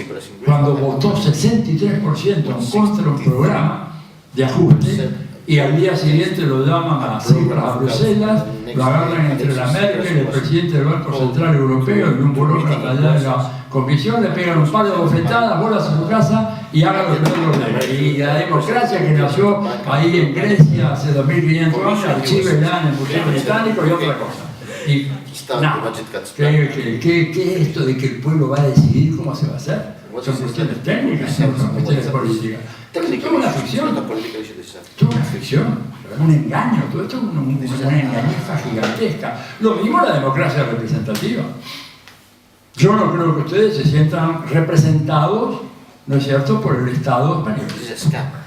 cuando votó 63% en contra de un programa de ajuste, y al día siguiente lo llaman a Tsipras a Bruselas, lo agarran entre la Merkel, el presidente del Banco Central Europeo y un burócrata allá de la Comisión, le pegan un par de bofetadas, bolas a su casa y hagan lo que no lo. Y la democracia que nació ahí en Grecia hace 2500 años, archiva en el Museo Británico y otra cosa. Y nada, ¿qué es esto de que el pueblo va a decidir cómo se va a hacer? Son cuestiones técnicas, no son cuestiones políticas. Todo es una ficción. Todo es una ficción, un engaño, todo esto es una engañifa gigantesca. Lo mismo la democracia representativa. Yo no creo que ustedes se sientan representados, ¿no es cierto?, por el Estado español.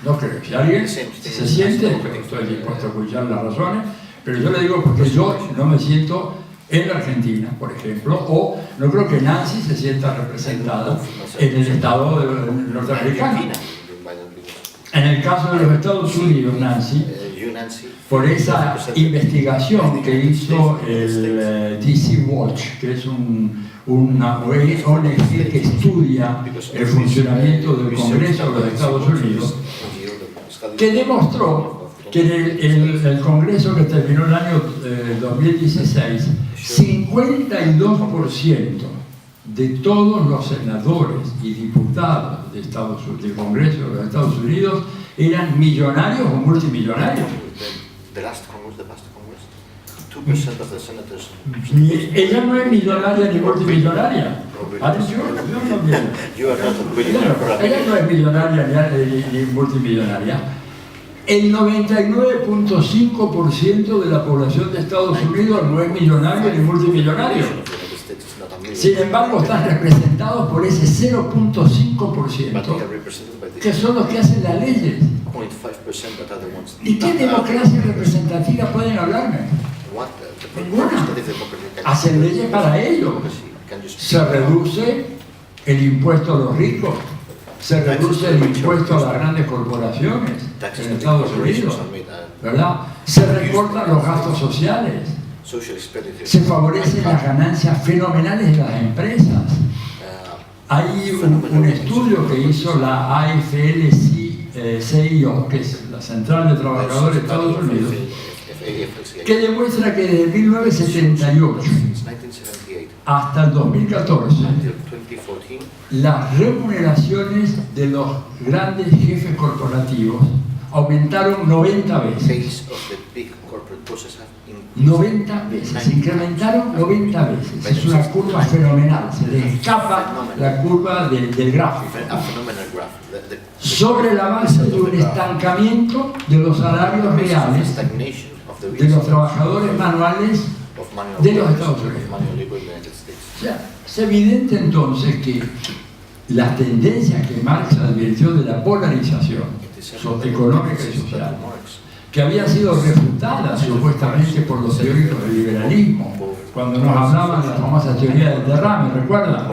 No creo. Si alguien se siente, estoy dispuesto a escuchar las razones, pero yo le digo porque yo no me siento en la Argentina, por ejemplo, o no creo que Nancy se sienta representada en el Estado norteamericano. En el caso de los Estados Unidos, Nancy, por esa investigación que hizo el DC Watch, que es una ONG que estudia el funcionamiento del Congreso de los Estados Unidos, que demostró que en el Congreso que terminó el año 2016, 52% de todos los senadores y diputados del Congreso de los Estados Unidos eran millonarios o multimillonarios. Ella no es millonaria ni multimillonaria. Ella no es millonaria ni multimillonaria. El 99.5% de la población de Estados Unidos no es millonario ni multimillonario. Sin embargo, están representados por ese 0.5%, que son los que hacen las leyes. ¿Y qué democracia representativa pueden hablarme? Ninguna. Hacen leyes para ellos. Se reduce el impuesto a los ricos, se reduce el impuesto a las grandes corporaciones en Estados Unidos, ¿verdad? Se recortan los gastos sociales, se favorecen las ganancias fenomenales de las empresas. Hay un estudio que hizo la AFL-CIO, que es la Central de Trabajadores de Estados Unidos, que demuestra que desde 1978 hasta el 2014 las remuneraciones de los grandes jefes corporativos aumentaron 90 veces. 90 veces, se incrementaron 90 veces. Es una curva fenomenal, se le escapa la curva del gráfico. Sobre la base de un estancamiento de los salarios reales de los trabajadores manuales de los Estados Unidos. O sea, es evidente entonces que las tendencias que Marx advirtió de la polarización económica y social, que había sido refutada supuestamente por los teóricos del liberalismo, cuando nos hablaban de la famosa teoría del derrame, ¿recuerdan?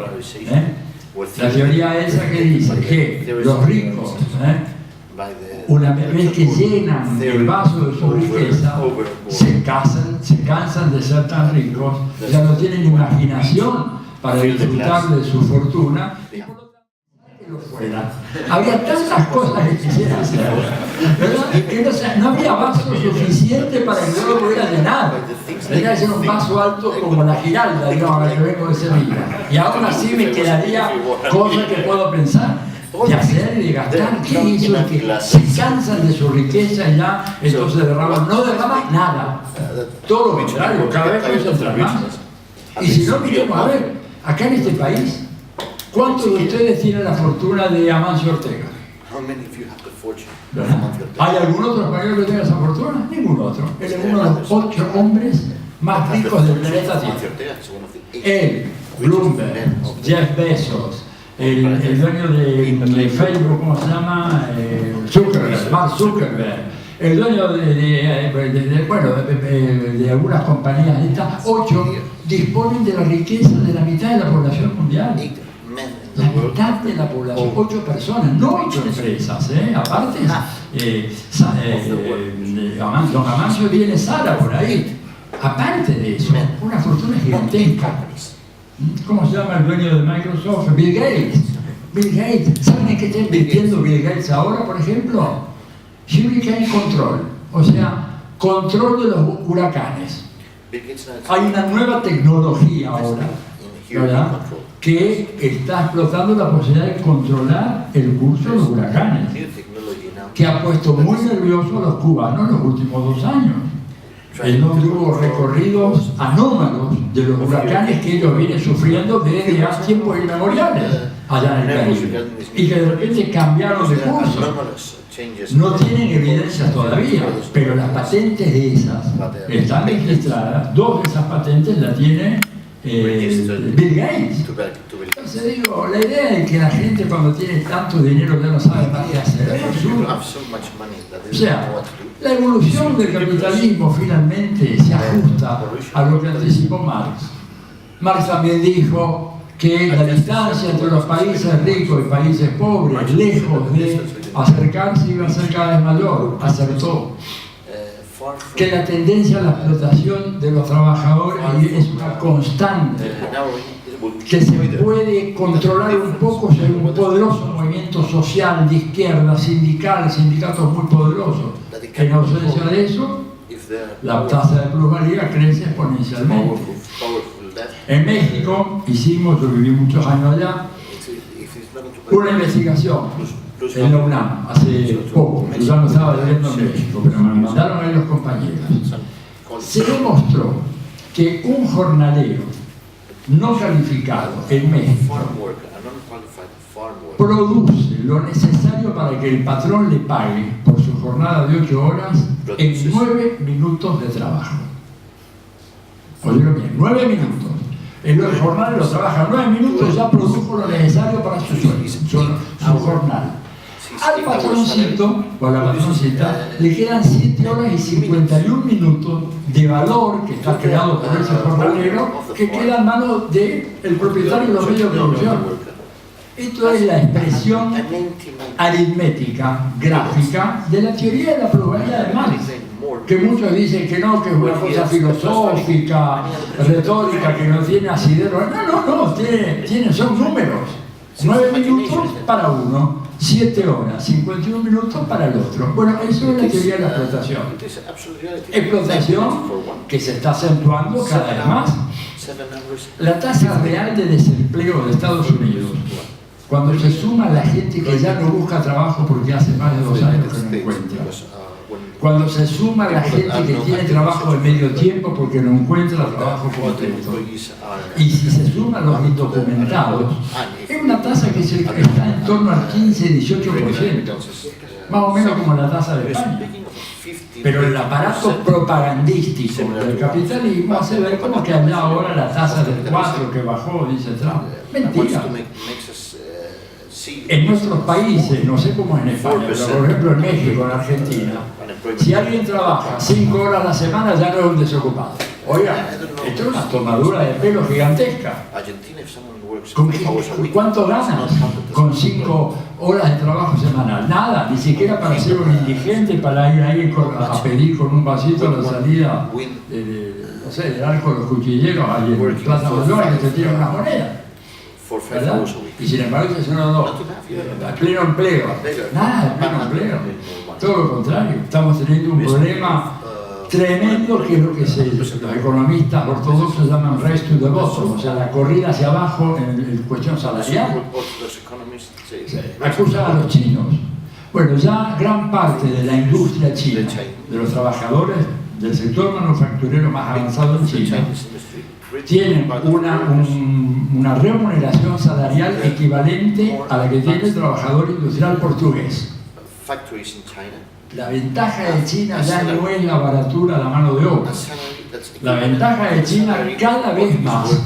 La teoría esa que dice que los ricos, una vez que llenan el vaso de su riqueza, se cansan de ser tan ricos, ya no tienen imaginación para disfrutar de su fortuna, y por lo tanto, que lo fuera. Había tantas cosas que quisieran hacer, ¿verdad? Que no había vaso suficiente para que yo lo pudiera llenar. Tenía que ser un vaso alto como la Giralda, digamos, a la que vengo de Sevilla. Y aún así me quedaría cosas que puedo pensar. de hacer y de gastar. ¿Qué hizo? Que se cansan de su riqueza y ya, entonces derraman. No derraman nada. Todo lo contrario, cada vez concentran más. Y si no, miremos, a ver, acá en este país, ¿cuántos de ustedes tienen la fortuna de Amancio Ortega? ¿Hay algún otro español que tenga esa fortuna? Ningún otro. Él es uno de los 8 hombres más ricos del planeta Tierra. Él, Bloomberg, Jeff Bezos, el dueño de Facebook, ¿cómo se llama? Zuckerberg, Mark Zuckerberg, el dueño de algunas compañías, estas 8 disponen de la riqueza de la mitad de la población mundial. La mitad de la población, 8 personas, no 8 empresas, aparte, don Amancio viene Sara por ahí. Aparte de eso, una fortuna gigantesca. ¿Cómo se llama el dueño de Microsoft? Bill Gates. Bill Gates. ¿Saben en qué está invirtiendo Bill Gates ahora, por ejemplo? Hurricane Control, o sea, control de los huracanes. Hay una nueva tecnología ahora, ¿verdad?, que está explotando la posibilidad de controlar el curso de los huracanes, que ha puesto muy nerviosos a los cubanos en los últimos 2 años. En donde hubo recorridos anómalos de los huracanes que ellos vienen sufriendo desde hace tiempos inmemoriales allá en el Caribe, y que de repente cambiaron de curso. No tienen evidencias todavía, pero las patentes de esas están registradas. 2 de esas patentes las tiene Bill Gates. Entonces digo, la idea de que la gente cuando tiene tanto dinero ya no sabe más qué hacer es absurdo. O sea, la evolución del capitalismo finalmente se ajusta a lo que anticipó Marx. Marx también dijo que la distancia entre los países ricos y países pobres, lejos de acercarse, iba a ser cada vez mayor. Acertó. Que la tendencia a la explotación de los trabajadores es una constante, que se puede controlar un poco si hay un poderoso movimiento social de izquierda, sindical, sindicatos muy poderosos. En ausencia de eso, la tasa de plusvalía crece exponencialmente. En México hicimos, yo viví muchos años allá, una investigación en la UNAM, hace poco, yo ya no estaba viviendo en México, pero me mandaron ahí los compañeros. Se demostró que un jornalero no calificado en México produce lo necesario para que el patrón le pague por su jornada de 8 horas en 9 minutos de trabajo. Oigan bien, 9 minutos. El jornalero trabaja 9 minutos y ya produjo lo necesario para su jornada. Al patroncito, o a la patroncita, le quedan 7 horas y 51 minutos de valor que está creado por ese jornalero, que queda en manos del propietario de los medios de producción. Esto es la expresión aritmética, gráfica, de la teoría de la probabilidad de Marx, que muchos dicen que no, que es una cosa filosófica, retórica, que no tiene asidero. No, son números. 9 minutos para uno, 7 horas, 51 minutos para el otro. Bueno, eso es la teoría de la explotación. Explotación que se está acentuando cada vez más. La tasa real de desempleo de Estados Unidos, cuando se suma la gente que ya no busca trabajo porque hace más de 2 años que no encuentra, cuando se suma la gente que tiene trabajo de medio tiempo porque no encuentra trabajo completo, y si se suman los indocumentados, es una tasa que está en torno al 15-18%, más o menos como la tasa de España. Pero el aparato propagandístico del capitalismo hace ver como que anda ahora la tasa del 4 que bajó, dice Trump. Mentira. En nuestros países, no sé cómo es en España, pero por ejemplo en México, en Argentina, si alguien trabaja 5 horas a la semana ya no es un desocupado. Oiga, esto es una tomadura de pelo gigantesca. ¿Cuánto ganas con 5 horas de trabajo semanal? Nada, ni siquiera para ser un indigente, para ir ahí a pedir con un vasito a la salida no sé, del arco de los cuchilleros, ahí en Plaza Mayor, que te tiran una moneda. ¿Verdad? Y sin embargo, dice no, pleno empleo. Nada, pleno empleo. Todo lo contrario, estamos teniendo un problema tremendo, que es lo que los economistas ortodoxos llaman race to the bottom, o sea, la corrida hacia abajo en cuestión salarial. Acusan a los chinos. Bueno, ya gran parte de la industria china, de los trabajadores del sector manufacturero más avanzado en China, tienen una remuneración salarial equivalente a la que tiene el trabajador industrial portugués. La ventaja de China ya no es la baratura de la mano de obra. La ventaja de China cada vez más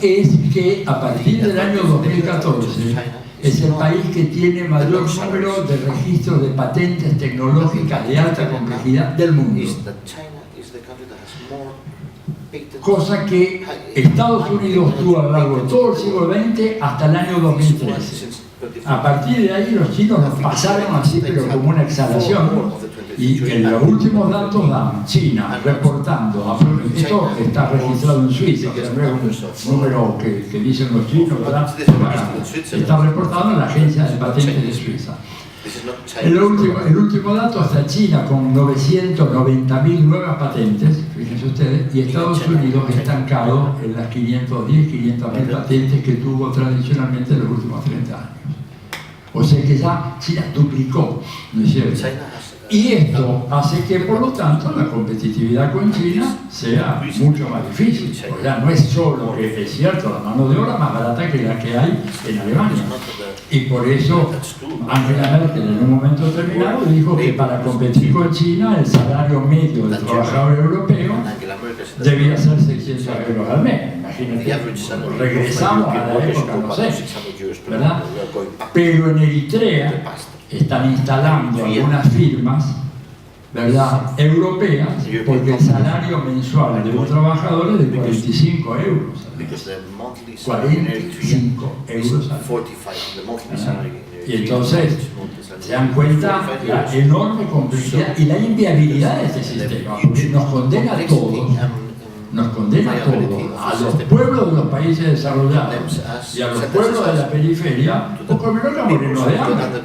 es que a partir del año 2014 es el país que tiene mayor número de registros de patentes tecnológicas de alta complejidad del mundo. Cosa que Estados Unidos tuvo a lo largo de todo el siglo XX hasta el año 2013. A partir de ahí los chinos nos pasaron así, pero como una exhalación. Y en los últimos datos dan China reportando, esto está registrado en Suiza, que es un número que dicen los chinos, ¿verdad? Está reportado en la Agencia de Patentes de Suiza. El último dato está China con 990.000 nuevas patentes, fíjense ustedes, y Estados Unidos estancado en las 500.000 patentes que tuvo tradicionalmente en los últimos 30 años. O sea que ya China duplicó, ¿no es cierto? Y esto hace que, por lo tanto, la competitividad con China sea mucho más difícil. Porque ya no es solo que es cierto la mano de obra más barata que la que hay en Alemania. Y por eso Angela Merkel en un momento determinado dijo que para competir con China el salario medio del trabajador europeo debía ser 600 euros al mes. Imagínate, regresamos a la época, no sé, ¿verdad? Pero en Eritrea están instalando algunas firmas, ¿verdad?, europeas, porque el salario mensual de un trabajador es de 45 euros. 45 euros al mes. Y entonces se dan cuenta la enorme complejidad y la inviabilidad de este sistema, porque nos condena a todos. Nos condena a todos, a los pueblos de los países desarrollados y a los pueblos de la periferia, poco menos que a morirnos de hambre.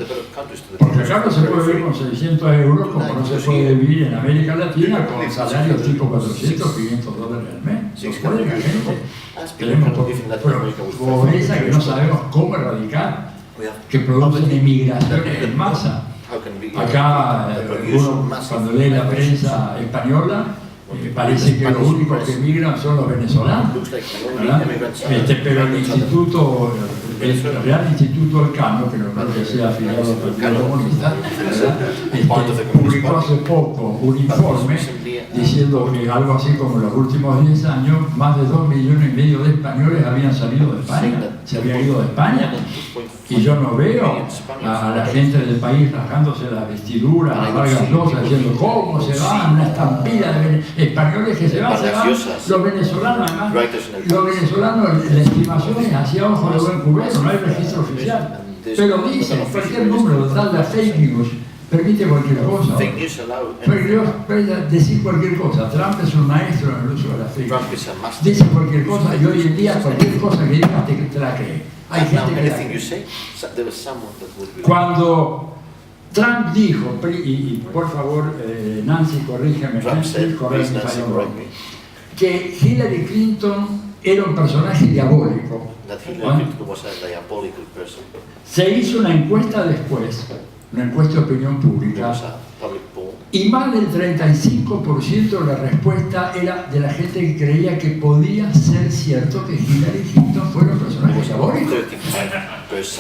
Porque acá no se puede vivir con 600 euros como no se puede vivir en América Latina con salarios tipo 400, 500 dólares al mes. No puede la gente. Tenemos pobreza que no sabemos cómo erradicar, que producen emigraciones en masa. Acá uno cuando lee la prensa española, parece que los únicos que emigran son los venezolanos, ¿verdad? Pero el Real Instituto Elcano, que no creo que sea afiliado al Partido Comunista, publicó hace poco un informe diciendo que algo así como en los últimos 10 años, más de 2,5 millones de españoles habían salido de España, se habían ido de España. Y yo no veo a la gente del país rasgándose las vestiduras, a Vargas Llosa, diciendo cómo se van, una estampida de españoles que se van. Los venezolanos, además, la estimación es hacia ojo de buen cubero, no hay registro oficial. Pero dicen, cualquier número, tal la fake news, permite cualquier cosa. Decir cualquier cosa. Trump es un maestro en el uso de la fake news. Dice cualquier cosa y hoy en día cualquier cosa que digas te la cree. Hay gente que la cree. Cuando Trump dijo, y por favor Nancy corrígeme, que Hillary Clinton era un personaje diabólico. Se hizo una encuesta después, una encuesta de opinión pública, y más del 35% de la respuesta era de la gente que creía que podía ser cierto que Hillary Clinton fuera un personaje diabólico.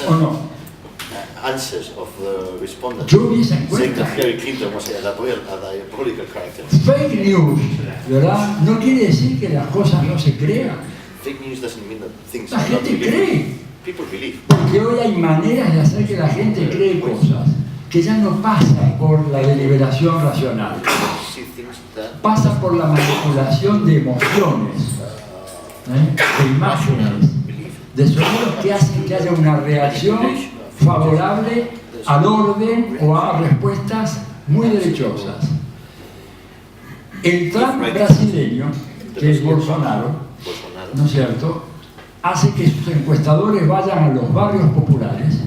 ¿O no? Yo vi esa encuesta. Fake news, ¿verdad? No quiere decir que las cosas no se crean. La gente cree. Porque hoy hay maneras de hacer que la gente cree cosas que ya no pasan por la deliberación racional. Pasa por la manipulación de emociones, de imágenes, de sonidos que hacen que haya una reacción favorable al orden o a respuestas muy derechosas. El Trump brasileño, que es Bolsonaro, ¿no es cierto?, hace que sus encuestadores vayan a los barrios populares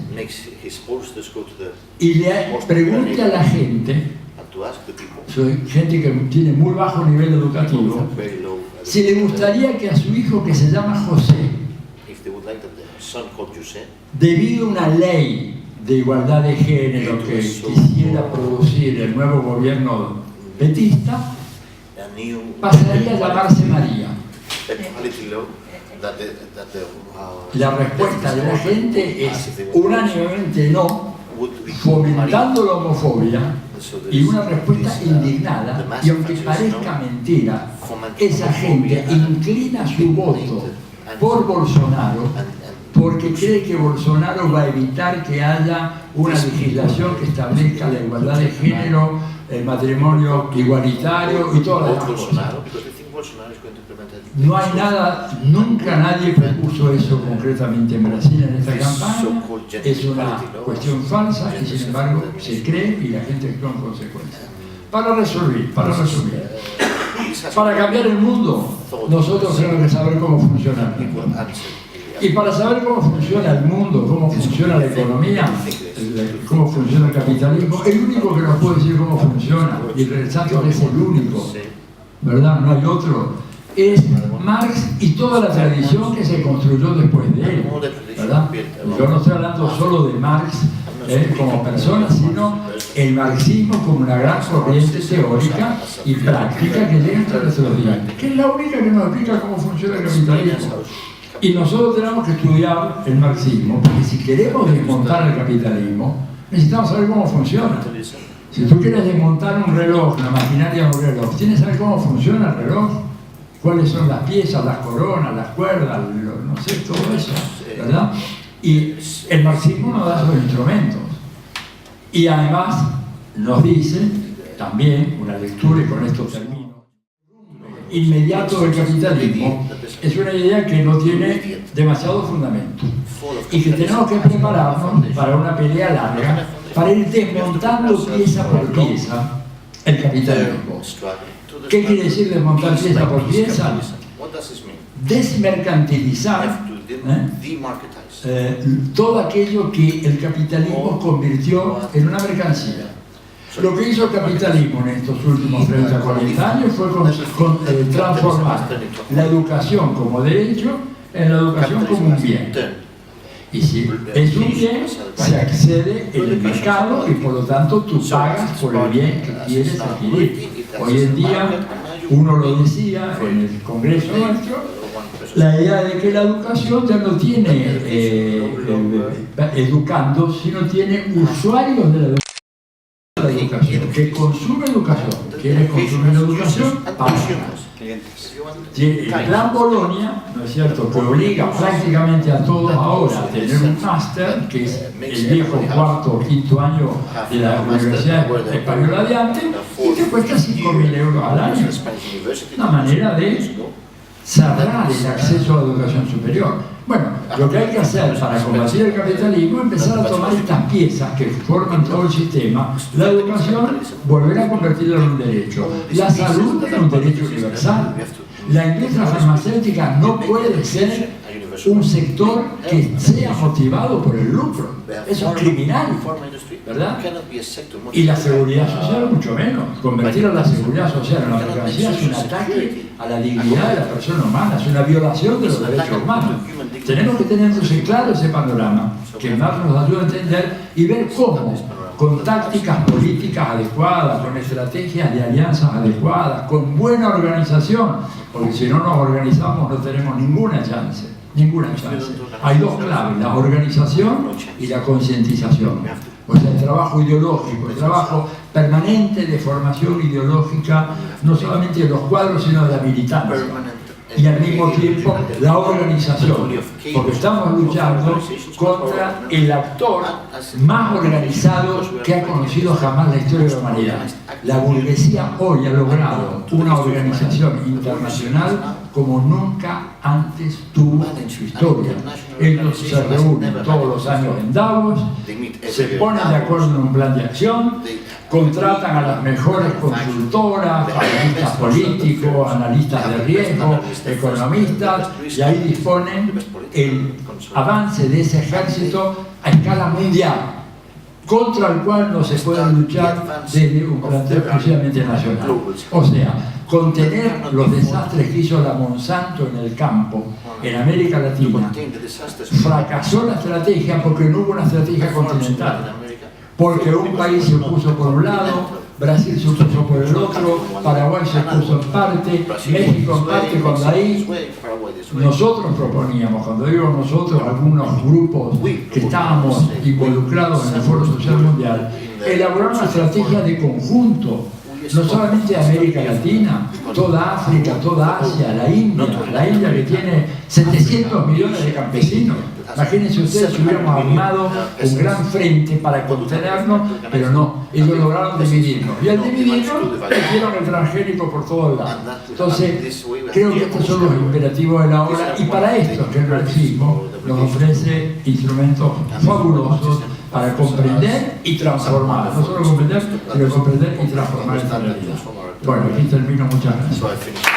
y le pregunte a la gente soy gente que tiene muy bajo nivel educativo, si le gustaría que a su hijo, que se llama José, debido a una ley de igualdad de género que quisiera producir el nuevo gobierno petista, pasaría a llamarse María. La respuesta de la gente es unánimemente no, fomentando la homofobia, y una respuesta indignada, y aunque parezca mentira, esa gente inclina su voto por Bolsonaro porque cree que Bolsonaro va a evitar que haya una legislación que establezca la igualdad de género, el matrimonio igualitario y todas las cosas. No hay nada, nunca nadie propuso eso concretamente en Brasil en esta campaña, es una cuestión falsa y sin embargo se cree y la gente actúa en consecuencia. Para resumir, para cambiar el mundo, nosotros tenemos que saber cómo funciona el mundo. Y para saber cómo funciona el mundo, cómo funciona la economía, cómo funciona el capitalismo, el único que nos puede decir cómo funciona, y el santo es el único, ¿verdad? No hay otro. Es Marx y toda la tradición que se construyó después de él, ¿verdad? Yo no estoy hablando solo de Marx como persona, sino el marxismo como una gran corriente teórica y práctica que llega hasta nuestros días, que es la única que nos explica cómo funciona el capitalismo. Y nosotros tenemos que estudiar el marxismo, porque si queremos desmontar el capitalismo, necesitamos saber cómo funciona. Si tú quieres desmontar un reloj, la maquinaria de un reloj, tienes que saber cómo funciona el reloj, cuáles son las piezas, las coronas, las cuerdas, no sé, todo eso, ¿verdad? Y el marxismo nos da esos instrumentos. Y además nos dice, también, una lectura, y con esto termino, inmediato del capitalismo es una idea que no tiene demasiado fundamento y que tenemos que prepararnos para una pelea larga, para ir desmontando pieza por pieza el capitalismo. ¿Qué quiere decir desmontar pieza por pieza? Desmercantilizar todo aquello que el capitalismo convirtió en una mercancía. Lo que hizo el capitalismo en estos últimos 30 o 40 años fue transformar la educación como derecho en la educación como un bien. Y si es un bien, se accede en el mercado y por lo tanto tú pagas por el bien que quieres adquirir. Hoy en día, uno lo decía en el Congreso nuestro, la idea de que la educación ya no tiene educandos, sino tiene usuarios de la educación. Que consume educación, quienes consumen la educación, pagan. El plan Bolonia, ¿no es cierto?, que obliga prácticamente a todos ahora a tener un máster, que es el viejo cuarto o quinto año de la Universidad Española de Arte, y que cuesta 5.000 euros al año. Una manera de cerrar el acceso a la educación superior. Bueno, lo que hay que hacer para combatir el capitalismo es empezar a tomar estas piezas que forman todo el sistema, la educación, volver a convertirla en un derecho, la salud en un derecho universal. La industria farmacéutica no puede ser un sector que sea motivado por el lucro. Eso es criminal, ¿verdad? Y la seguridad social mucho menos. Convertir a la seguridad social en una mercancía es un ataque a la dignidad de la persona humana, es una violación de los derechos humanos. Tenemos que tener entonces claro ese panorama, que más nos ayuda a entender y ver cómo, con tácticas políticas adecuadas, con estrategias de alianzas adecuadas, con buena organización, porque si no nos organizamos no tenemos ninguna chance. Ninguna chance. Hay dos claves, la organización y la concientización. O sea, el trabajo ideológico, el trabajo permanente de formación ideológica, no solamente de los cuadros, sino de la militancia. Y al mismo tiempo la organización, porque estamos luchando contra el actor más organizado que ha conocido jamás la historia de la humanidad. La burguesía hoy ha logrado una organización internacional como nunca antes tuvo en su historia. Ellos se reúnen todos los años en Davos, se ponen de acuerdo en un plan de acción, contratan a las mejores consultoras, analistas políticos, analistas de riesgo, economistas, y ahí disponen el avance de ese ejército a escala mundial. contra el cual no se puede luchar desde un planteo exclusivamente nacional. O sea, contener los desastres que hizo la Monsanto en el campo, en América Latina. Fracasó la estrategia porque no hubo una estrategia continental. Porque un país se opuso por un lado, Brasil se opuso por el otro, Paraguay se opuso en parte, México en parte, cuando ahí nosotros proponíamos, cuando digo nosotros, algunos grupos que estábamos involucrados en el Foro Social Mundial, elaborar una estrategia de conjunto, no solamente de América Latina, toda África, toda Asia, la India que tiene 700 millones de campesinos. Imagínense ustedes si hubiéramos armado un gran frente para contenernos, pero no, ellos lograron dividirnos. Y al dividirnos, metieron el transgénico por todos lados. Entonces, creo que estos son los imperativos de la hora, y para esto que el marxismo nos ofrece instrumentos fabulosos para comprender y transformar. No solo comprender, sino comprender y transformar esta realidad. Bueno, aquí termino. Muchas gracias.